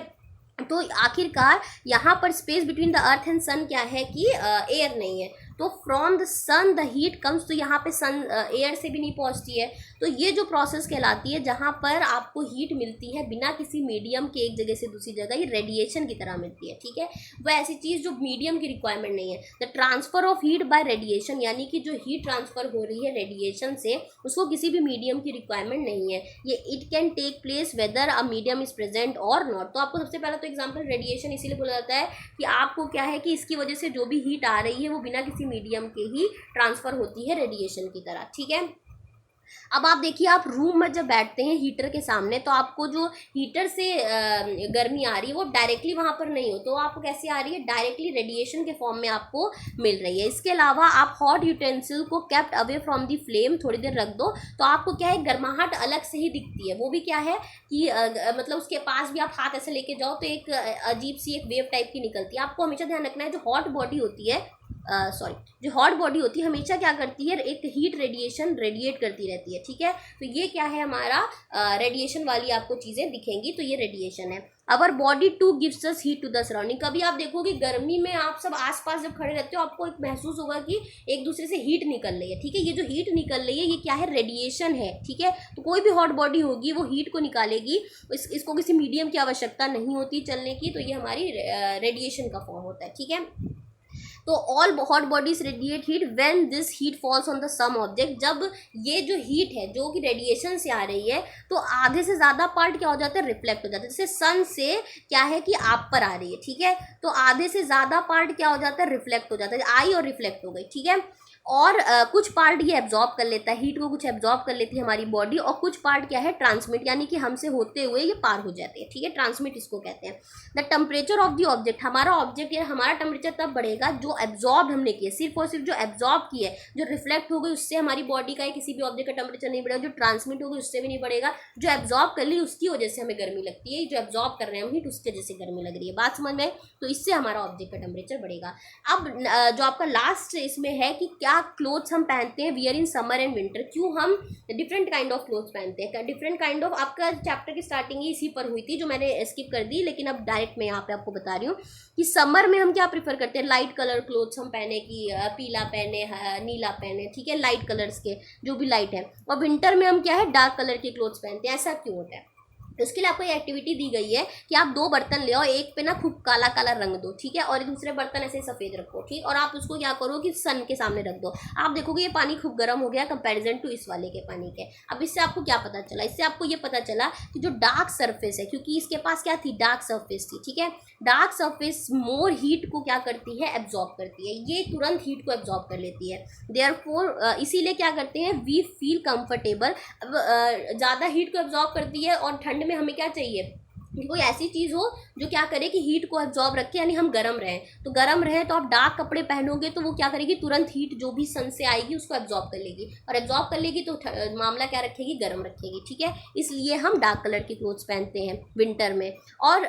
तो आखिरकार यहाँ पर space between the earth and sun क्या है कि एयर नहीं है, तो from the sun the heat comes, तो यहाँ पे सन एयर से भी नहीं पहुँचती है। तो ये जो प्रोसेस कहलाती है जहाँ पर आपको हीट मिलती है बिना किसी मीडियम के एक जगह से दूसरी जगह, ये रेडिएशन की तरह मिलती है, ठीक है। वह ऐसी चीज़ जो मीडियम की रिक्वायरमेंट नहीं है। The transfer of heat bye radiation, यानी कि जो हीट ट्रांसफर हो रही है रेडिएशन से, उसको किसी भी मीडियम की रिक्वायरमेंट नहीं है। ये it can take place whether a medium is present और नॉट। तो आपको सबसे पहला तो एग्जाम्पल रेडिएशन इसीलिए बोला जाता है कि आपको क्या है कि इसकी वजह से जो भी हीट आ रही है वो बिना किसी मीडियम के ही ट्रांसफर होती है रेडिएशन की तरह, ठीक है। अब आप देखिए, आप रूम में जब बैठते हैं हीटर के सामने, तो आपको जो हीटर से गर्मी आ रही है वो डायरेक्टली वहाँ पर नहीं हो, तो आपको कैसे आ रही है, डायरेक्टली रेडिएशन के फॉर्म में आपको मिल रही है। इसके अलावा आप हॉट यूटेंसिल को kept away from the flame थोड़ी देर रख दो, तो आपको क्या है, गर्माहट अलग से ही दिखती है। वो भी क्या है कि मतलब उसके पास भी आप हाथ ऐसे लेके जाओ तो एक अजीब सी एक वेव टाइप की निकलती है। आपको हमेशा ध्यान रखना है, जो हॉट बॉडी होती है सॉरी, जो हॉट बॉडी होती है हमेशा क्या करती है, एक हीट रेडिएशन रेडिएट करती रहती है, ठीक है। तो ये क्या है हमारा रेडिएशन वाली आपको चीज़ें दिखेंगी, तो ये रेडिएशन है। Our body too gives us heat to the surrounding. कभी आप देखोगे गर्मी में आप सब आसपास जब खड़े रहते हो आपको एक महसूस होगा कि एक दूसरे से हीट निकल रही है, ठीक है। ये जो हीट निकल रही है ये क्या है, रेडिएशन है, ठीक है। तो कोई भी हॉट बॉडी होगी वो हीट को निकालेगी, इसको किसी मीडियम की आवश्यकता नहीं होती चलने की, तो ये हमारी रेडिएशन का फॉर्म होता है, ठीक है। तो all hot bodies radiate heat when this heat falls on the some object. जब ये जो हीट है जो कि रेडिएशन से आ रही है तो आधे से ज़्यादा पार्ट क्या हो जाता है, रिफ्लेक्ट हो जाता है। जैसे सन से क्या है कि आप पर आ रही है, ठीक है, तो आधे से ज़्यादा पार्ट क्या हो जाता है, रिफ्लेक्ट हो जाता है, आई और रिफ्लेक्ट हो गई, ठीक है। और कुछ पार्ट ये एब्जॉर्ब कर लेता है हीट को, कुछ एब्जॉर्ब कर लेती है हमारी बॉडी, और कुछ पार्ट क्या है, ट्रांसमिट, यानी कि हमसे होते हुए ये पार हो जाते हैं, ठीक है। ट्रांसमिट इसको कहते हैं। The temperature of the object, हमारा ऑब्जेक्ट या हमारा टेम्परेचर तब बढ़ेगा जो एब्जॉर्ब हमने किया, सिर्फ और सिर्फ जो एब्जॉर्ब की है, जो रिफ्लेक्ट हो गई उससे हमारी बॉडी का किसी भी ऑब्जेक्ट का टेम्परेचर नहीं बढ़ेगा, जो ट्रांसमिट हो गई उससे भी नहीं बढ़ेगा, जो एब्जॉर्ब कर ली उसकी वजह से हमें गर्मी लगती है, जो एब्जॉर्ब कर रहे हैं हम हीट उसकी वजह से गर्मी लग रही है। बात समझ में, तो इससे हमारा ऑब्जेक्ट का टेम्परेचर बढ़ेगा। अब जो आपका लास्ट इसमें है कि क्या क्लोथ्स हम पहनते हैं wear in summer and winter, क्यों हम डिफरेंट काइंड ऑफ क्लोथ्स पहनते हैं। डिफरेंट काइंड ऑफ, आपका चैप्टर की स्टार्टिंग ही इसी पर हुई थी जो मैंने स्किप कर दी, लेकिन अब डायरेक्ट मैं यहाँ पे आपको बता रही हूँ कि समर में हम क्या प्रीफर करते हैं, लाइट कलर क्लोथ्स हम पहने, की पीला पहने, नीला पहने, ठीक है, लाइट कलर्स के जो भी लाइट है। और विंटर में हम क्या है, डार्क कलर के क्लोथ्स पहनते हैं। ऐसा क्यों होता है, तो उसके लिए आपको ये एक्टिविटी दी गई है कि आप 2 बर्तन ले आओ, एक पे ना खूब काला काला रंग दो, ठीक है, और दूसरे बर्तन ऐसे सफ़ेद रखो, ठीक, और आप उसको क्या करो कि सन के सामने रख दो। आप देखोगे ये पानी खूब गर्म हो गया कंपैरिजन टू इस वाले के पानी के। अब इससे आपको क्या पता चला, इससे आपको ये पता चला कि जो डार्क सरफेस है, क्योंकि इसके पास क्या थी, डार्क सरफेस थी, ठीक है, डार्क सरफेस मोर हीट को क्या करती है, एब्जॉर्ब करती है, ये तुरंत हीट को एब्जॉर्ब कर लेती है। देयरफॉर इसीलिए क्या करते हैं, वी फील कंफर्टेबल। ज़्यादा हीट को एब्जॉर्ब करती है, और ठंड में हमें क्या चाहिए कि कोई ऐसी चीज़ हो जो क्या करे कि हीट को एब्जॉर्ब रखे, यानी हम गर्म रहें। तो गर्म रहे तो आप डार्क कपड़े पहनोगे तो वो क्या करेगी, तुरंत हीट जो भी सन से आएगी उसको एब्जॉर्ब कर लेगी, और एब्जॉर्ब कर लेगी तो मामला क्या रखेगी, गर्म रखेगी, ठीक है। इसलिए हम डार्क कलर के क्लोथ्स पहनते हैं विंटर में। और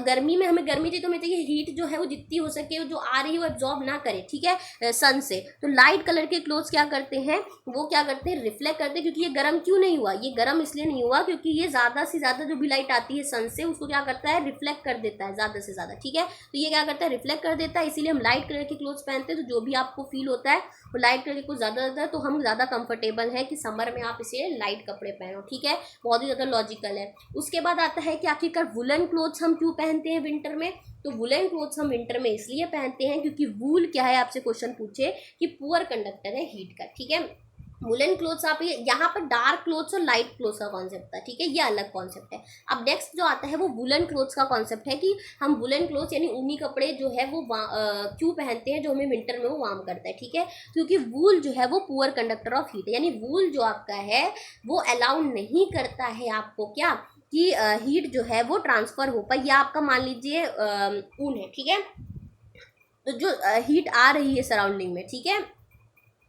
गर्मी में हमें गर्मी चाहिए तो हमें चाहिए हीट जो है वो जितनी हो सके जो आ रही है वो एब्जॉर्ब ना करे, ठीक है, सन से। तो लाइट कलर के क्लोथ्स क्या करते हैं, वो क्या करते हैं, रिफ्लेक्ट करते हैं। क्योंकि ये गर्म क्यों नहीं हुआ, ये गर्म इसलिए नहीं हुआ क्योंकि ये ज़्यादा से ज़्यादा जो भी लाइट आती है सन से उसको क्या करता है, रिफ्लेक्ट कर देता है ज़्यादा से ज़्यादा, ठीक है। तो ये क्या करता है, रिफ्लेक्ट कर देता है, इसीलिए हम लाइट कलर के क्लोथ्स पहनते हैं। तो जो भी आपको फील होता है वो लाइट कलर के कुछ ज़्यादा, तो हम ज़्यादा कंफर्टेबल है कि समर में आप इसे लाइट कपड़े पहनो, ठीक है, बहुत ही ज़्यादा लॉजिकल है। उसके बाद आता है कि आखिरकार वुलन क्लोथ्स हम क्यों पहनते हैं विंटर में। तो वुलन क्लोथ्स हम विंटर में इसलिए पहनते हैं क्योंकि वूल क्या है, आपसे क्वेश्चन पूछे कि पुअर कंडक्टर है हीट का, ठीक है। वुलन क्लोथ्स आप यहाँ पर डार्क क्लोथ्स और लाइट क्लोथ्स का कॉन्सेप्ट था, ठीक है, ये अलग कॉन्सेप्ट है। अब नेक्स्ट जो आता है वो वुलन क्लोथ्स का कॉन्सेप्ट है कि हम वुलन क्लोथ्स यानी ऊनी कपड़े जो है वो क्यों पहनते हैं जो हमें विंटर में वो वार्म करता है, ठीक है। क्योंकि वूल जो है वो पुअर कंडक्टर ऑफ हीट है, यानी वूल जो आपका है वो अलाउ नहीं करता है आपको क्या कि हीट जो है वो ट्रांसफ़र हो पाए। या आपका मान लीजिए ऊन है, ठीक है, तो जो हीट आ रही है सराउंडिंग में, ठीक है,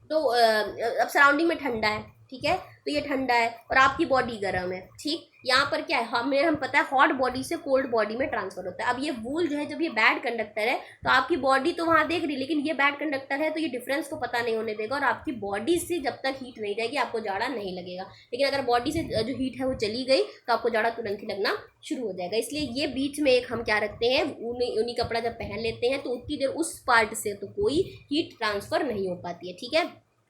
तो अब सराउंडिंग में ठंडा है, ठीक है, तो ये ठंडा है और आपकी बॉडी गर्म है, ठीक। यहाँ पर क्या है, हम पता है हॉट बॉडी से कोल्ड बॉडी में ट्रांसफर होता है। अब ये वूल जो है जब ये बैड कंडक्टर है तो आपकी बॉडी तो वहाँ देख रही, लेकिन ये बैड कंडक्टर है तो ये डिफरेंस को पता नहीं होने देगा, और आपकी बॉडी से जब तक हीट नहीं जाएगी आपको जाड़ा नहीं लगेगा। लेकिन अगर बॉडी से जो हीट है वो चली गई तो आपको जाड़ा तुरंत ही लगना शुरू हो जाएगा। इसलिए ये बीच में एक हम क्या रखते हैं, ऊनी कपड़ा जब पहन लेते हैं तो उतनी देर उस पार्ट से तो कोई हीट ट्रांसफ़र नहीं हो पाती है, ठीक है।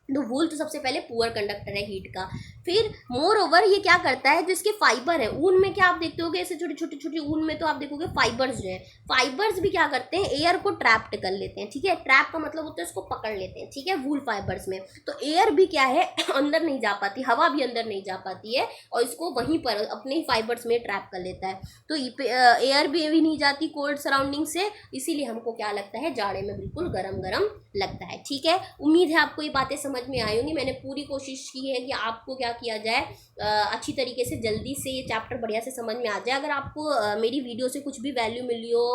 तो वूल तो सबसे पहले पुअर कंडक्टर है हीट का। फिर मोर ओवर ये क्या करता है, जो इसके फाइबर है, ऊन में क्या आप देखते होगे ऐसे छोटे छोटे छोटे ऊन में तो आप देखोगे फाइबर्स जो है, फाइबर्स भी क्या करते हैं, एयर को ट्रैप्ड कर लेते हैं, ठीक है। ट्रैप का मतलब होता है इसको पकड़ लेते हैं, ठीक है, वूल फाइबर्स में। तो एयर भी क्या है अंदर नहीं जा पाती, हवा भी अंदर नहीं जा पाती है, और इसको वहीं पर अपने ही फाइबर्स में ट्रैप कर लेता है। तो एयर भी नहीं जाती कोल्ड सराउंडिंग से, इसीलिए हमको क्या लगता है, जाड़े में बिल्कुल गर्म गर्म लगता है, ठीक है। उम्मीद है आपको ये बातें समझ समझ में आई होंगी। मैंने पूरी कोशिश की है कि आपको क्या किया जाए, अच्छी तरीके से जल्दी से ये चैप्टर बढ़िया से समझ में आ जाए। अगर आपको मेरी वीडियो से कुछ भी वैल्यू मिली हो,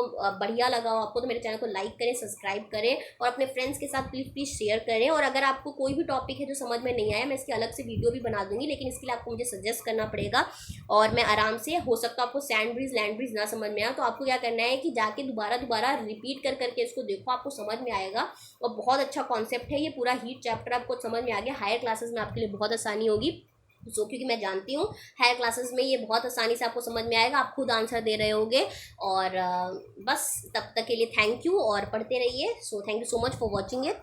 बढ़िया लगा हो आपको, तो मेरे चैनल को लाइक करें, सब्सक्राइब करें और अपने फ्रेंड्स के साथ प्लीज़ शेयर करें। और अगर आपको कोई भी टॉपिक है जो समझ में नहीं आया, मैं इसकी अलग से वीडियो भी बना दूंगी, लेकिन इसके लिए आपको मुझे सजेस्ट करना पड़ेगा। और मैं आराम से, हो सकता है आपको सैंड ब्रिज लैंड ब्रिज ना समझ में आए, तो आपको क्या करना है कि जाके दोबारा रिपीट कर करके इसको देखो, आपको समझ में आएगा। और बहुत अच्छा कॉन्सेप्ट है ये पूरा हीट चैप्टर, आपको समझ में आ गया। हायर क्लासेस में आपके लिए बहुत आसानी होगी, क्योंकि मैं जानती हूँ हायर क्लासेस में ये बहुत आसानी से आपको समझ में आएगा, आप खुद आंसर दे रहे होगे। और बस तब तक के लिए थैंक यू और पढ़ते रहिए। So thank you so much for watching it.